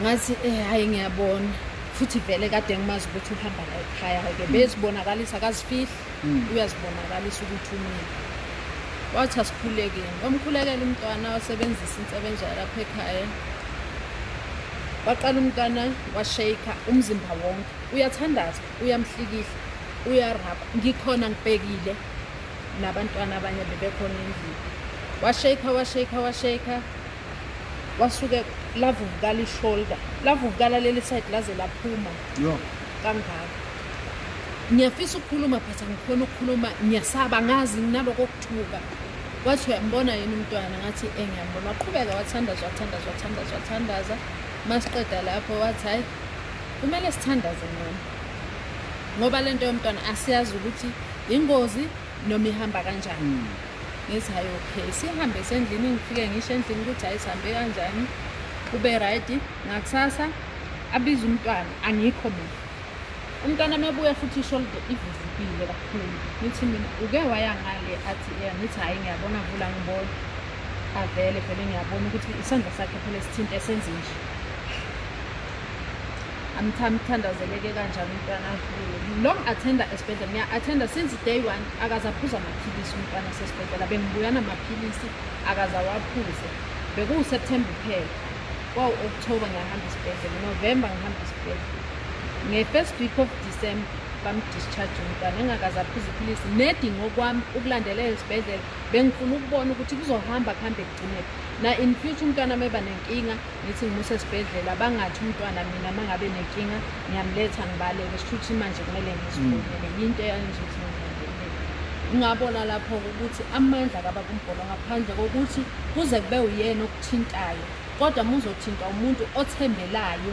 ngathi hayi ngiyabona futhi vele kade ngimazi ukuthi uhamba la ekhaya ke bezibonakalisa akazifihli uyazibonakalisa ukuthi umile wathi asikhulekeni omkhulekela umntwana wasebenzisa insebenzo lapha ekhaya waqala umntwana washake umzimba wonke uyathandaza uyamhlikihla uyarapha ngikhona ngibhekile nabantwana abanye bebekhona endlini washake wasuke lavuvukala ishoulder lavuvukala leli side laze laphuma kangaka ngiyafisa ukukhuluma but angikhona ukukhuluma ngiyasaba ngazi nginaloko okuthuka wathi uyambona yini umntwana ngathi ngiyambona waqhubeka wathandaza masiqeda lapho wathi hayi kumele sithandaze ngoba lento yomntwana asiyazi ukuthi ingozi noma ihamba kanjani ngithi hayi okay sihambe sendlini ngifike ngisho endlini ukuthi hayi sihambe kanjani kube right ngakusasa abiza umntwana angikho mina umntwana mebuya futhi ishoulder ivuvukile kakhulu ngithi mina uke waya ngale athi ngithi hayi ngiyabona vula ngibona avele ngiyabona ukuthi isandla sakhe phela sithinta esenze nje amthandazeleke kanjani umntwana long attender esibhedlela ngiya-attenda since day 1 akazaphuza amaphilisi umntwana sesibhedlela bengibuya namaphilisi akazawaphuze bekuwuSeptember kuphela kwawu-October ngiyahamba isibhedlela November ngihamba isibhedlela nge-first week of December bamdischarge umntwana engakazaphuza iphilisi nedingo kwami ukulandelela isibhedlela bengifuna ukubona ukuthi kuzohamba kuhambe kugcineke na in future umntwana meba nenkinga ngithi ngimuse esibhedlela bangathi umntwana mina mangabe nenkinga ngiyamletha ngibaleke shuthi manje kumele ngisifonele into yanje ukuthi ngingabona lapho ukuthi amandla kababa Mboro ngaphandle kokuthi kuze kube uyena okuthintayo kodwa muzothinta umuntu othembelayo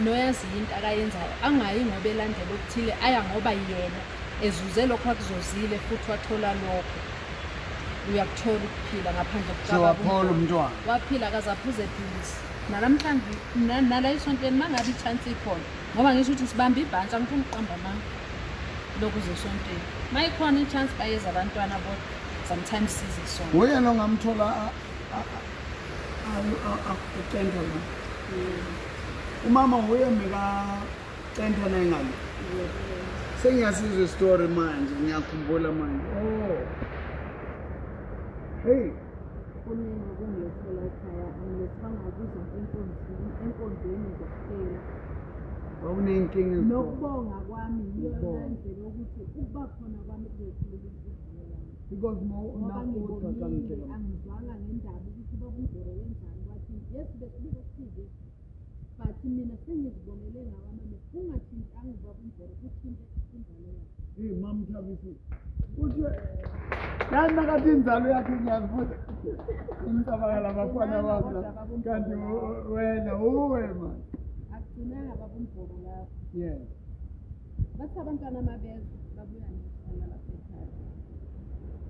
noyazi into akayenzayo angayi ngoba elandela okuthile aya ngoba yena ezuze lokho akuzozile futhi wathola lokho uyakuthola ukuphila ngaphandle kokubaba umntwana waphila akazaphuze iphilisi nalamhlanje nala isontweni mangabe ichance ikhona ngoba ngisho ukuthi sibambe ibhantsha ngifuna ukuqamba manje lokhu zesontweni mayikhona ichance bayeza abantwana bodwa sometimes sizisona uyena ongamthola acenta la umama uye mekacenta la engale sengiyasizwa istory manje ngiyakhumbula manje hey kunini kungilethela ekhaya angilethanga kuzinto enkondweni zokuphela wawunenkinga nokubonga kwami yiyo indlela yokuthi ukuba khona kwami kuzothula inhliziyo yami because angizwanga ngendaba ukuthi baba Mboro wenzani wathi yes besibike okuthile but mina sengizibonele ngawami kungathintanga baba Mboro kuthinte ingalo yami mamthabisi uthi yani nakathi inzalo yakhe ngiyazibuza imcabangela abafana bakho kanti wena uwe man akugcinanga baba Mboro lapho yes bathi abantwana amabeza babuya nesala lapha ekhaya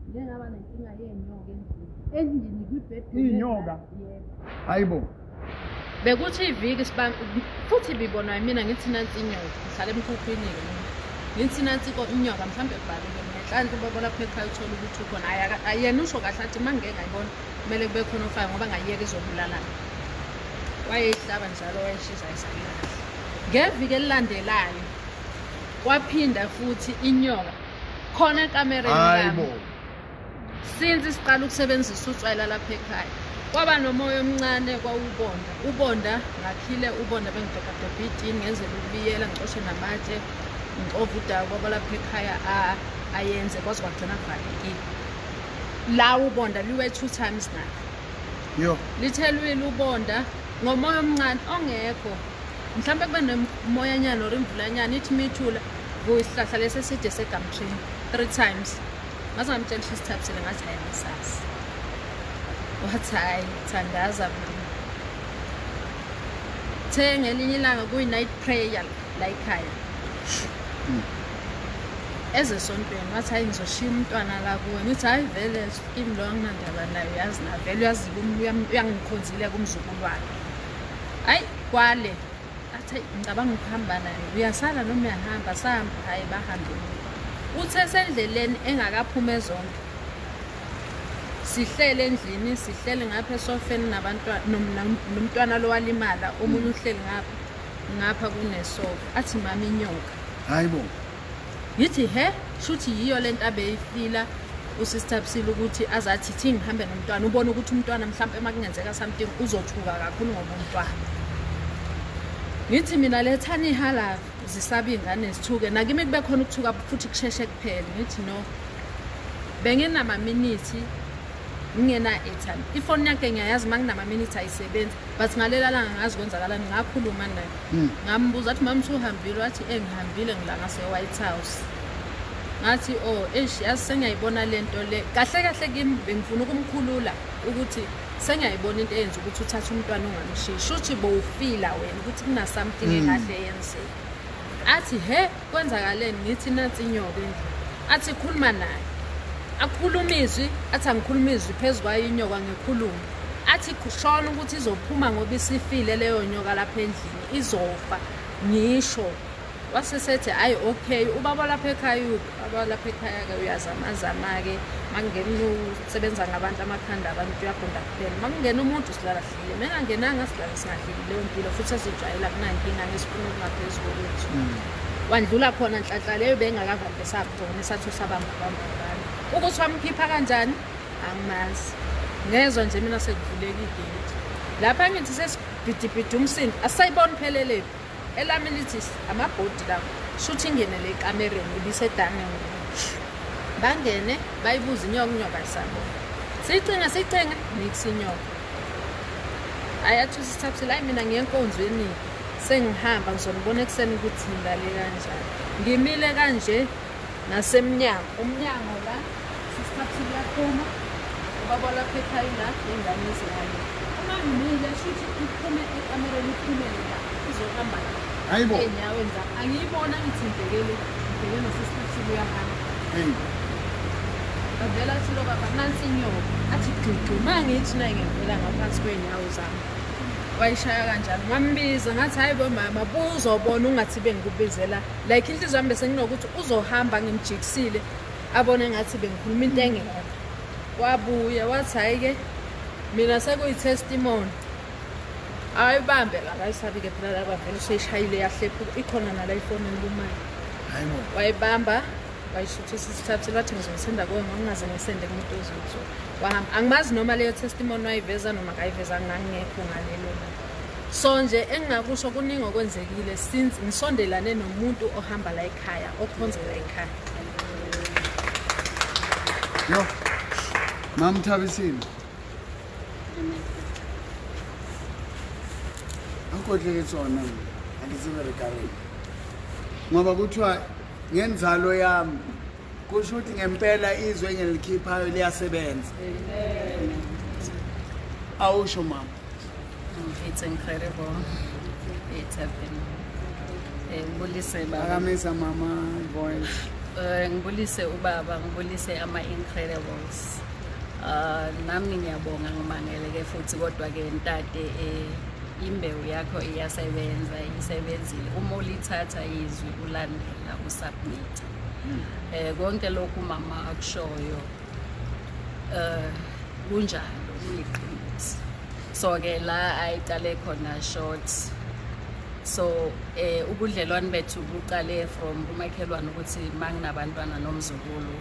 ngengaba nenkinga yenyoka endlini kwibhedroom inyoka hayibo bekuthi iviki futhi bibona mina ngithi nansi inyoka ngihlala emkhukhwini ngithi nansi inyoka mhlambe kubaleke ngenhlanhla ubaba lapha ekhaya uthola ukuthi ukhona ayena usho kahle athi mangeke ngayibona kumele kube khona ofaya ngoba ngayiyeka izobulalana wayeyihlaba njalo wayeshisa isikilasi ngeviki elilandelayo waphinda futhi inyoka khona ekamereni yami since siqala ukusebenzisa utswayela lapha ekhaya kwaba nomoya omncane ubonda ngakhile ubonda bengidobhadobha itini ngenzela ukubiyela ngicoshe namatshe ngixova udaka kwaba lapha ekhaya ayenze kwaze kwagcina kuvalekile la ubonda liwe 2 times na lithelwile ubonda ngomoya omncane ongekho mhlambe kube nemoyanyana or imvulanyana ithi mithula kuyisihlahla leseside segumtree 3 times ngaze ngamtshela isithabisile ngathi hayi ngisasi wathi hayi thandaza mina ngelinye ilanga kuyi-night prayer la ekhaya ezesontweni wathi hayi ngizoshiya umntwana la kuwe ngithi hayi vele kimi lo anginandaba nayo yazi na vele uyangikhonzile kumzukulu wakhe hayi kwale athi ngicabanga ukuhamba naye uyasala noma uyahamba sahamba hayi bahambile uthe sendleleni engakaphume zonke sihlele endlini sihlele ngapha esofeni nabantwana nomntwana lo walimala omunye uhleli ngapha kunesofa athi mama inyoka hayibo yithi he shuthi yiyo lento abeyifila usisithabisile ukuthi azathi thi ngihambe nomntwana ubone ukuthi umntwana mhlawumbe makungenzeka something uzothuka kakhulu ngoba umntwana ngithi mina lethani ihala zisaba ingane zithuke nakimi kube khona ukuthuka futhi kusheshe kuphela ngithi no benginama minutes ngena airtime ifoni yakhe ngiyayazi manginama minutes ayisebenzi but ngalela langa ngazi kwenzakalani ngakhuluma naye ngambuza athi mama uhambile wathi ngihambile ngila ngase White House ngathi yazi sengiyayibona lento le kahle kimi bengifuna ukumkhulula ukuthi sengiyayibona into eyenza ukuthi uthathe umntwana ungamshishi uthi bowufila wena ukuthi kuna something engahle yenzeke athi he kwenzakaleni ngithi nansi inyoka endlini athi khuluma naye akhuluma izwi athi angikhuluma izwi phezukwayo inyoka ngikhuluma athi kushona ukuthi izophuma ngoba isifile leyo nyoka lapha endlini izofa ngisho wasesethi hayi okay ubaba lapha ekhaya ke uyazama ke mangena usebenza ngabantu amakhanda abantu uyabonda kuphela mangena umuntu silala hlile mina ngenanga silala singahlili leyo mpilo futhi asijwayela kunankinga ngesifuna ngaphezulu kwethu wandlula khona nhlanhla leyo bengakavambe sakhona esathi usabamba abantu ukuthi wamkhipha kanjani angimazi ngezwe nje mina sekuvuleka igate lapha ngithi sesibhidibhidi umsindo asayibona phelele elami lithi amabhodi la shuthi ingenele ekamereni ibisedane bangene bayibuza inyoka isabo sicinga nikisinyoka ayathi sisithabisile hayi mina ngiyenkonzweni sengihamba ngizonibona ekseni ukuthi ngilale kanjani ngimile kanje nasemnyango umnyango la sisithabisile yakhona ubaba lapha ekhaya la ingane izingane uma ngimile shuthi iphume ekamereni iphume la izohamba hayibo enyaweni zami angiyibona ngithi ngibhekele nasesithabisile uyahamba avela athi lo baba nansi inyoka athi gqigqi mangithi naye ngivela ngaphansi kwenyawo zami wayishaya kanjani ngambiza ngathi hayibo mama buzobona ungathi bengikubizela like inhliziyo yami bese nginokuthi uzohamba ngimjikisile abone ngathi bengikhuluma into engekho wabuya wathi hayi ke mina sekuyi testimony ayibambe la kayisabi ke phela la bavela useshayile yahlephuka ikhona nala ifonini kumayi hayibo wayibamba wayishutha isithabisile wathi ngizosenda kuwe ngingaze ngisende kumuntu ozotho wahamba angimazi noma leyo testimony wayiveza noma kayiveza ngangekho ngalelo so nje engingakusho kuningi okwenzekile since ngisondelane nomuntu ohamba la ekhaya okhonzela ekhaya yo mamthabisile ankodleke tsona angisibere kare ngoba kuthiwa ngenzalo yami kusho ukuthi ngempela izwe engilikhiphayo liyasebenza awusho mama It's incredible. It's happening. Ngibulise baba. akamisa mama voice Ngibulise ubaba, ngibulise ama-Incredibles. Nami ngiyabonga ngimangeleke futhi kodwa ke ntate imbewu yakho iyasebenza isebenzile uma ulithatha izwi ulandela usubmit. Konke lokhu mama akushoyo kunjalo kuyiqiniso. So ke la ayiqale khona short so ubudlelwane bethu buqale from kumakhelwane ukuthi manginabantwana nomzukulu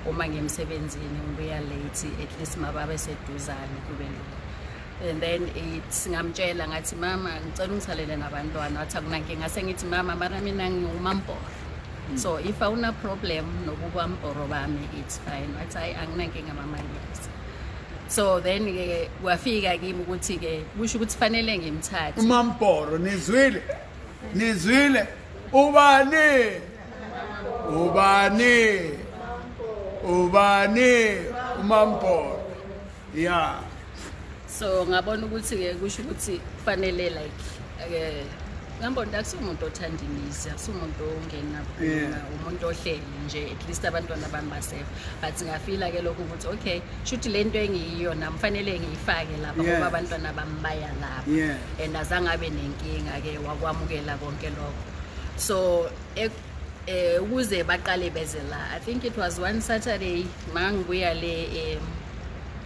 uma ngemsebenzini ngibuya late at least mababe seduzane kube lo and then singamtshela ngathi mama ngicela ungisalele nabantwana wathi akunankinga sengithi mama mara mina ngiwuMamboro so if awuna problem nokuba Mboro bami it's fine wathi hayi anginankinga mama yes. So then wafika kimi ukuthi ke kusho ukuthi fanele ngimthathe uMamboro nizwile nizwile ubani uMamboro. Yeah. So ngabona ukuthi ke kusho ukuthi kufanele like ngambona akusumuntu othandinisa akusumuntu ongena umuntu ohleli nje at least abantwana bamasafe but ngafila ke lokho ukuthi okay shuthi lento engiyiyo namfanele ngiyifake lapha ngoba abantwana bambaya lapha and azange abe nenkinga ke wakwamukela konke lokho so ukuze baqale beze la I think it was one Saturday mangibuya le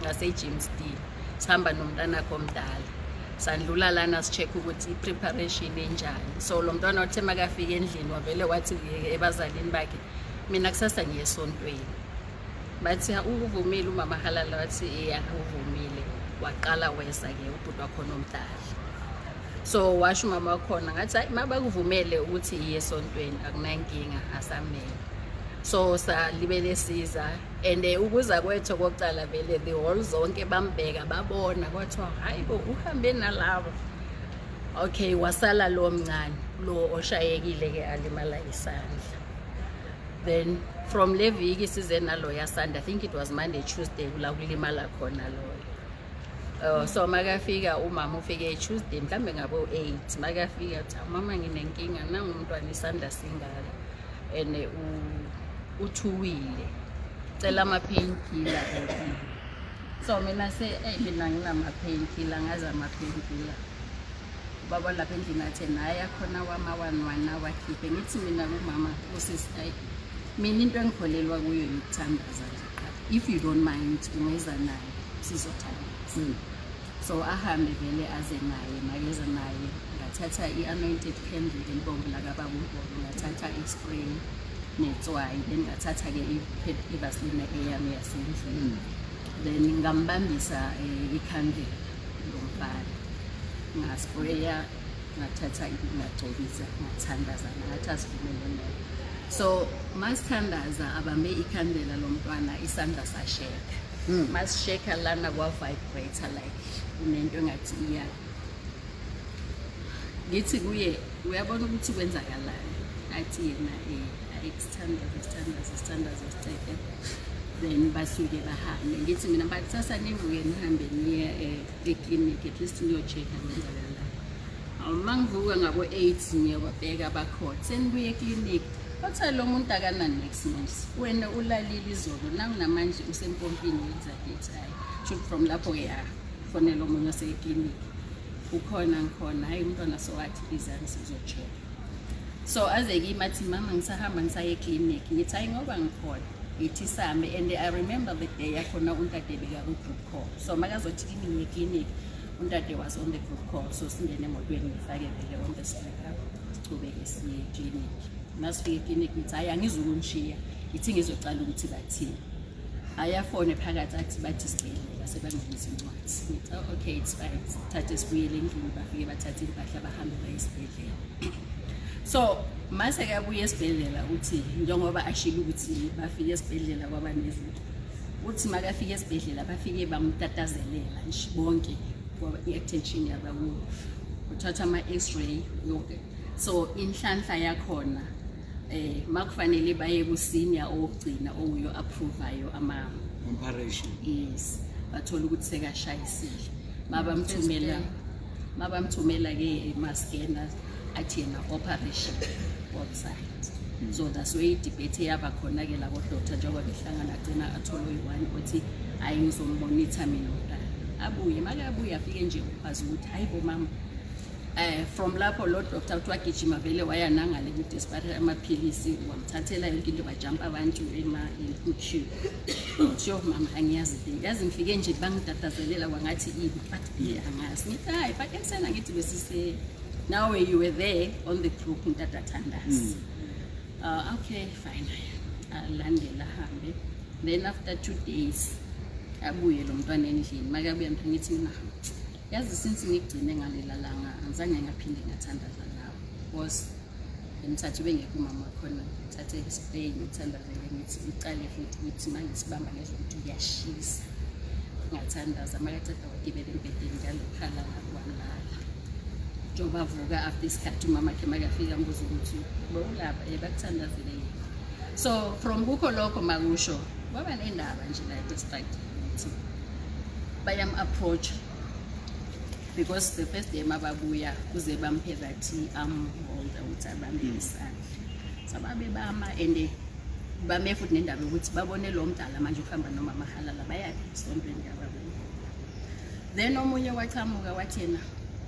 ngase Jimstein sihamba nomntana komdala sandlula lana sicheck ukuthi preparation enjani so lo mntwana othe makafika endlini wavele wathi ebazalini bakhe mina kusasa ngiyesontweni bathi ukuvumile umama halala wathi uvumile waqala wesa ke ubhuti wakho nomdala so washo umama wakhona ngathi hayi mabakuvumele ukuthi iyesontweni akunankinga asamele so salibele siza and ukuza kwethu kokucala vele the whole zonke bambeka babona kwathiwa hayibo uhambe nalabo okay wasala lo mncane lo oshayekile ke alimala isandla then from le viki size nalo yasanda I think it was Monday Tuesday la kulimala khona lo so makafika umama ufike Tuesday mhlambe ngabo 8 makafika uthi mama nginenkinga nangu umntwana isandla singaka and uthuwile cela ama painkiller so mina mina nginama painkiller ngaza ama painkiller baba lapha endlini athe naye khona wama 1 wakhiphe ngithi mina kumama usisi mina into engikholelwa kuyo ngithandaza if you don't mind ungeza naye sizothandana so ahambe vele aze naye makeza naye ngathatha i-anointed candle entombi la kababa uMboro ngathatha i-spray netswayi then ngathatha ke ivaseline eyami yasendlini then ngambambisa ikhandle lomfana ngaspraya ngathatha ngagcobisa ngathandaza ngathi asivumele so masithandaza abambe ikhandela lomntwana isandla sasheka masisheka lana kwa vibrator like unento engathi iya ngithi kuye uyabona ukuthi kwenzakalani athi yena standards siceke then basuke bahambe ngithi mina bakusasa nivuke nihambe niye eclinic at least niyochecka ngendlela mangivuka ngabo 8 ngiyobabheka bakhona senibuye eclinic bathi lo muntu akana next month wena ulalile izolo nanginamanje usempompini yezakithi hayi shoot from lapho ya fonela umuntu oseclinic ukhona ngikhona hayi umntwana so wathi izani sizochecka so azeke imathi mama ngisahamba ngisaye eclinic ngithi hayi ngoba ngikhona ithi same and I remember the day yakhona untade beka ku group call so makazothi kimi eclinic untade was on the group call so singene emotweni ngifake vele on the speaker siqhubeke siye eclinic masifike eclinic ngithi hayi angizukunishiya ithi ngizocala ukuthi bathini ayafone phakathi athi bathi sibhedlela sebangizisa incwadi ngithi okay it's fine thathe sibuyele endlini bafike bathathe impahla bahambe baye esibhedlela so mase kabuye esibhedlela uthi njengoba ashilo ukuthi bafike esibhedlela kwaba nezinto uthi makafike esibhedlela bafike bamtatazelela nje bonke ngoba i-attention yabawo uthatha ama x-ray yonke so inhlanhla yakhona makufanele baye ku senior ogcina oyo approveayo ama Comparison. yes bathola ukuthi sekashayisile mabamthumela ke ma-scanners athi yena operation outside so that's where debate yaba khona ke labo doctor njengoba behlangana agcina athola uyi-1 othi ayizomonitor mina abuye makabuye afike nje ukwazi ukuthi hayibo mama from lapho lo doctor uthi wagijima vele waya nangale ku desperate amaphilisi wamthathela yonke into bajump abantu ema-queue utsho mama angiyazi yazi ngifike nje bangidadazelela kwangathi ibi but angazi ngithi hayi but eksena ngithi besise now you were there on the group ntatathandazi okay fine alandela hambe then after 2 days abuye lo mntwana endlini makabuye ngithi mina yazi since ngigcine ngalela langa angizange ngaphinde ngathandaza nawe because ngithathe bengekho mama khona ngithathe ispray ngithandazele ngithi uqale futhi ngithi manje sibamba lezo ukuthi uyashisa ngathandaza makaceda wagibela embedeni njalo khala kwalala njengoba avuka after isikhathi umama akhe makafika ambuza ukuthi bowulapha bakuthandazile yini. So from kukho lokho makusho kwaba nendaba nje la district ukuthi bayam-approach because the first day mababuya kuze bamphe bathi amholder ukuthi abambe isandla. Sababe bama and bame futhi nendaba ukuthi babone lo mdala manje ukuhamba noma mahalala bayaphi esontweni kababuya. Then omunye wachamuka wathi yena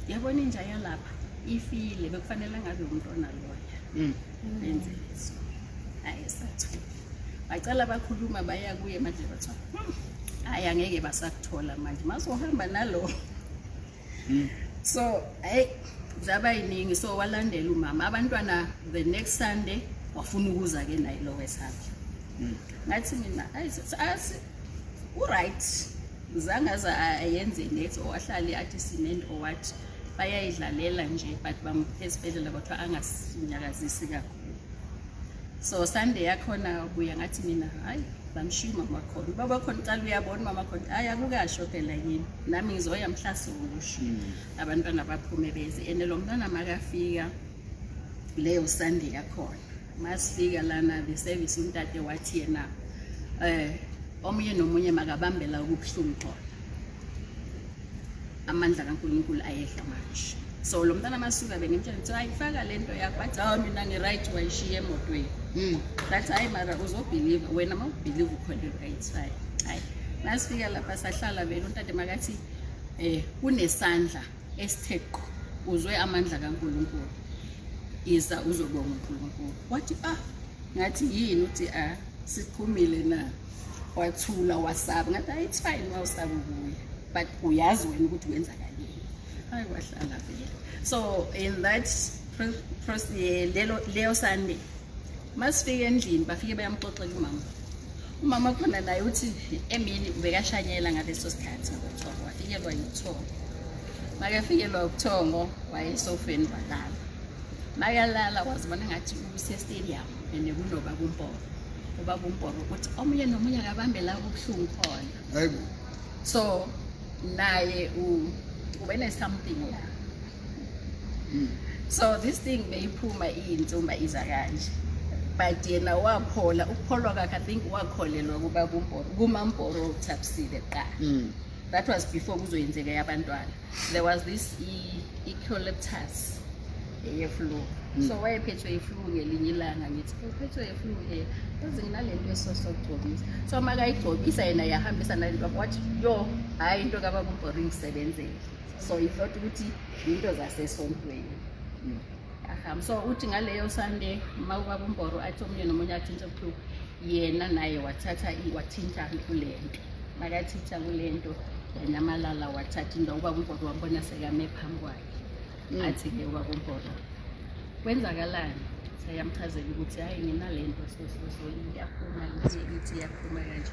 yabona inja yalapha ifile bekufanele ngabe umntwana loya benze eso ayesathu bacala bakhuluma baya kuye manje bathi hayi angeke basakuthola manje masohamba nalo. So zaba yiningi so walandela umama abantwana the next Sunday wafuna ukuza ke naye lo wesakhe. Ngathi mina asi right zangaza ayenze next owahlali athi sinento wathi bayayidlalela nje but bamphezibedlela kodwa angasinyakazisi kakhulu. So Sunday yakhona buya ngathi mina hayi bamshiya mama khona baba khona cala uyabona mama khona hayi akukasho phela yini nami ngizoya mhlaso usho abantwana baphume beze ene lo mntwana makafika leyo Sunday yakhona masifika lana the service umtate wathi yena omunye nomunye makabambela ukubuhlungu khona amandla kaNkulunkulu ayehla manje. So lo mntana masuka bengimtshela ukuthi ayifaka lento yakho bathi hawu mina ngi-right wayishiya emotweni. Bathi hayi mara uzobhiliva wena ma ubhiliva ukholelwa it's fine. Hayi masifika lapha sahlala vele untate makathi kunesandla esitheko uzwe amandla kaNkulunkulu iza uzobonga uNkulunkulu. Wathi ngathi yini uthi siphumile na wathula wasaba ngathi it's fine wawusaba ukuya but uyazi wena ukuthi wenzakaleni. Hayi wahlala vele. So in that leyo Sunday masifika endlini bafike bayamxoxela umama khona naye uthi emini bekashanyela ngaleso sikhathi ngothongo wafikelwa yithongo. Makafikelwa ubuthongo wayesofeni walala. Makalala wazibona ngathi use stadium ene kunoba kuMboro. Ubaba uMboro uthi omunye nomunye akabambe la kubuhlungu khona. Hayibo. So naye ubene something la. So this thing beyiphuma iyintsumba iza kanje. But yena waphola ukupholwa kwakhe I think wakholelwa kuba kuMboro kuMamboro uThapsile qala. That was before kuzoyenzeka yabantwana. There was this eucalyptus flu. So wayephethwe iflu ngelinye ilanga ngithi uphethwe iflu yazi nginalento esosogcobisa. So makayigcobisa yena yahambisa nalento wathi yo hayi into kaba kuMboro isebenzele. So he thought ukuthi into zasesontweni. So uthi ngaleyo Sunday mawubaba uMboro athi omunye nomunye athinta ubuhlungu yena naye wathinta kulento. Makathinta kulento namalala wathatha into ubaba uMboro wambona sekame phambi kwakhe. Athi ke ubaba uMboro kwenzakalani? Sayamchazela ukuthi hayi nginalento so iyaphuma ngithi iyaphuma kanje.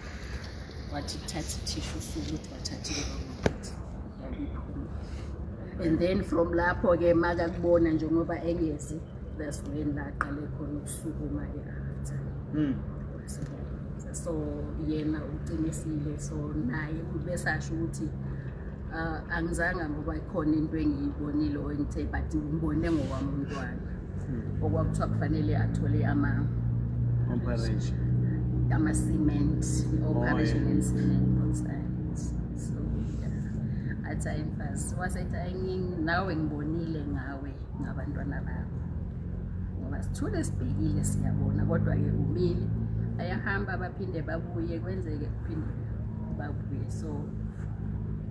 Wathi thatha tissue ukuthi wathathile ukuthi yayiphuma. And then from lapho ke maka kubona nje ngoba engezi that's when laqale khona ukusukuma eArthur. So yena uqinisile so naye ubesasho ukuthi angizanga ngoba ikhona into engiyibonile oyithe but ngibone ngowami umntwana. Okwakuthiwa kufanele athole ama-cement operation and cement. So athi ayimfasi wasethi nawe ngibonile ngawe ngabantwana bakho ngoba sithule sibhekile siyabona kodwa-ke umile ayahamba baphinde babuye kwenzeke kuphinde babuye. So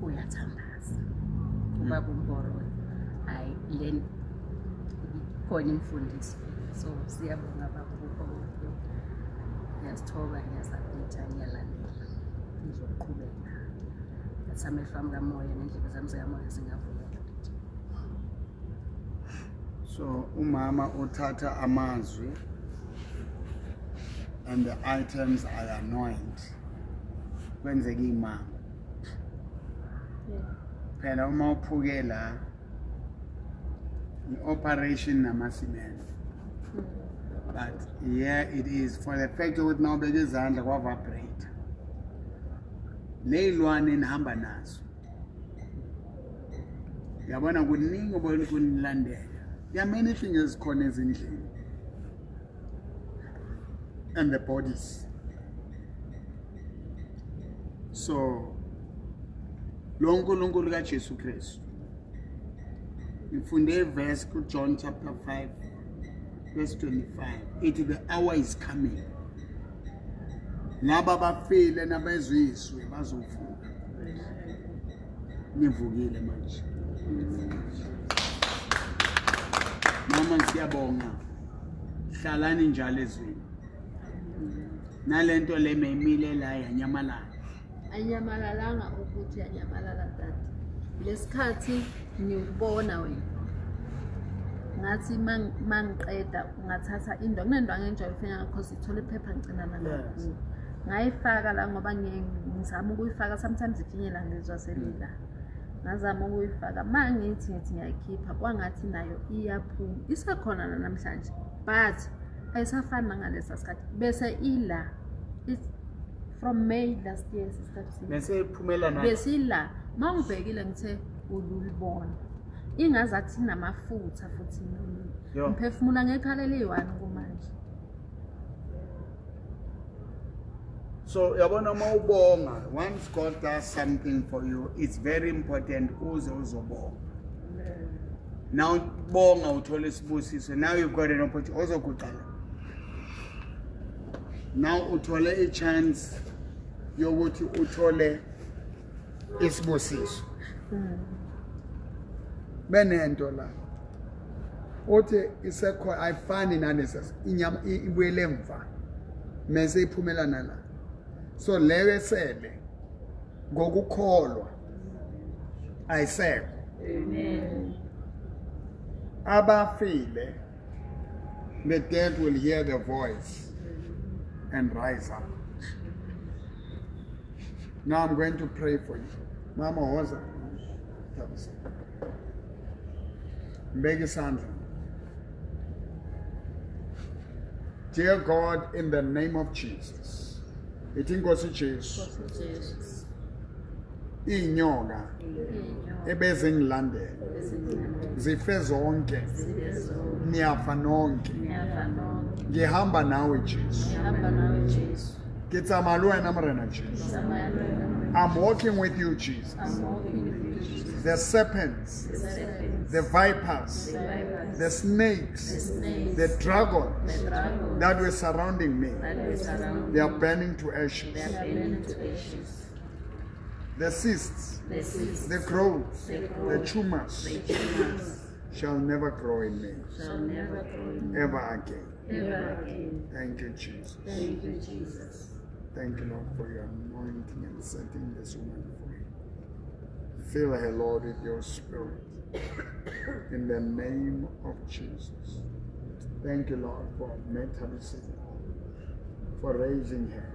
uyathandaza ubaba uMboro hayi le khona imfundiso. So siyabonga baba ngiyasithoba ngiyasaphetha ngiyalandela ngizoqhubeka asamehlo ami kamoya nendlela zami zikamoya zingavula. So umama uthatha amazwi and the items are anoint kwenzeka imanga phela uma uphuke la operation nama-cement. But here it is for the fact ukuthi nawubeka izandla kwa-vibrate ley'lwane nihamba nazo Yabona kuningi obonilandela. There are many things khona ezindlini. And the bodies. So, lo nkulunkulu kaJesu Kristu. Ngifunde verse ku John chapter 5 verse 25. The hour is coming. Laba bafile nabezizwe bazovuka. Nivukile manje. Mama siyabonga. Hlalani njalo ezweni. Nalento le memile la yanyamalala. Anyamalalanga ukuthi anyamalala tata. Lesikhathi ngikubona wena. Ngathi mangiqeda ngathatha indwangu kunendwangu enjalo fenya ngakho sithola iphepha ngicina nalokho. Ngayifaka la ngoba ngizama ukuyifaka sometimes ifinyela ngizwa selila. Ngazama ukuyifaka mangithi ngiyayikhipha kwangathi nayo iyaphuma. Isakhona namhlanje but ayisafana ngalesa sikhathi bese ila from May last year sister. Bese iphumela na. Bese ila mangibhekile ngithe ululibona. Ingazathi namafutha futhi ngiphefumula ngekhala eliyi-1 kumanje. So yabona mawubonga, once God does something for you, it's very important uzobonga. Now bonga uthole isibusiso. Now you've got an opportunity ozokuqala. Now uthole a chance yokuthi uthole isibusiso. Benento la. Othi isekho ayifani nanesas inyama ibuyele emva. Mase iphumelana la. So lewe sele ngokukholwa ayisekho. Amen. Abafile, the dead will hear the voice and rise up. Now I'm going to pray for you. Mama Hoza. Mbeki Sandra. Dear God, in the name of Jesus. Itinkosi Jesu. Inyoka. Ebezingilandela. Zife zonke. Niyafa nonke. Ngihamba nawe Jesu. Ngitsamala wena mrena Jesus. I'm walking with you Jesus. The serpents, the vipers, the snakes, the dragons that were surrounding me, they are burning to ashes. The cysts, the growths, the tumors shall never grow in me ever again. Thank you, Jesus. Thank you, Lord, for your anointing and setting this woman free. Fill her, Lord, with your spirit. In the name of Jesus. Thank you, Lord, for Methodism, for raising her,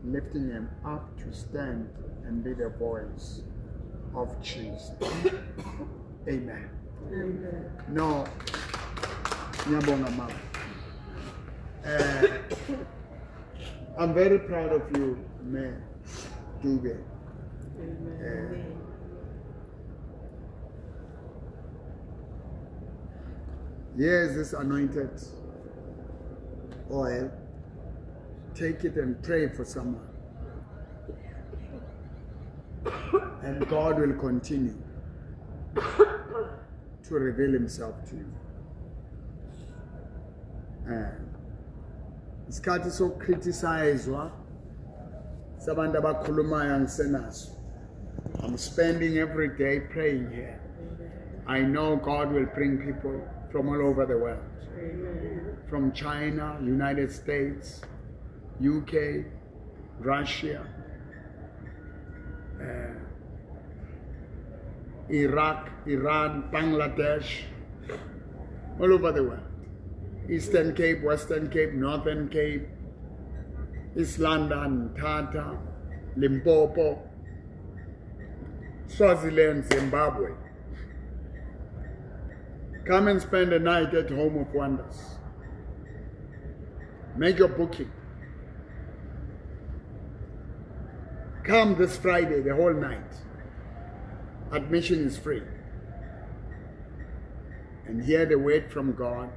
lifting him up to stand and be the voice of Jesus. Amen. No, Nyabonga Mama. I'm very proud of you, man. Dube. Here's this anointed oil. Take it and pray for someone. And God will continue to reveal himself to you. Isikhathi sokucriticizwa sabantu abakhulumayo ngisenaso. I'm spending every day praying here. I know God will bring people from all over the world. From China, United States, UK, Russia, Iraq, Iran, Bangladesh, all over the world. Eastern Cape, Western Cape, Northern Cape, East London, Tata, Limpopo, Swaziland, Zimbabwe. Come and spend a night at Home of Wonders. Make your booking. Come this Friday, the whole night. Admission is free. and hear the word from God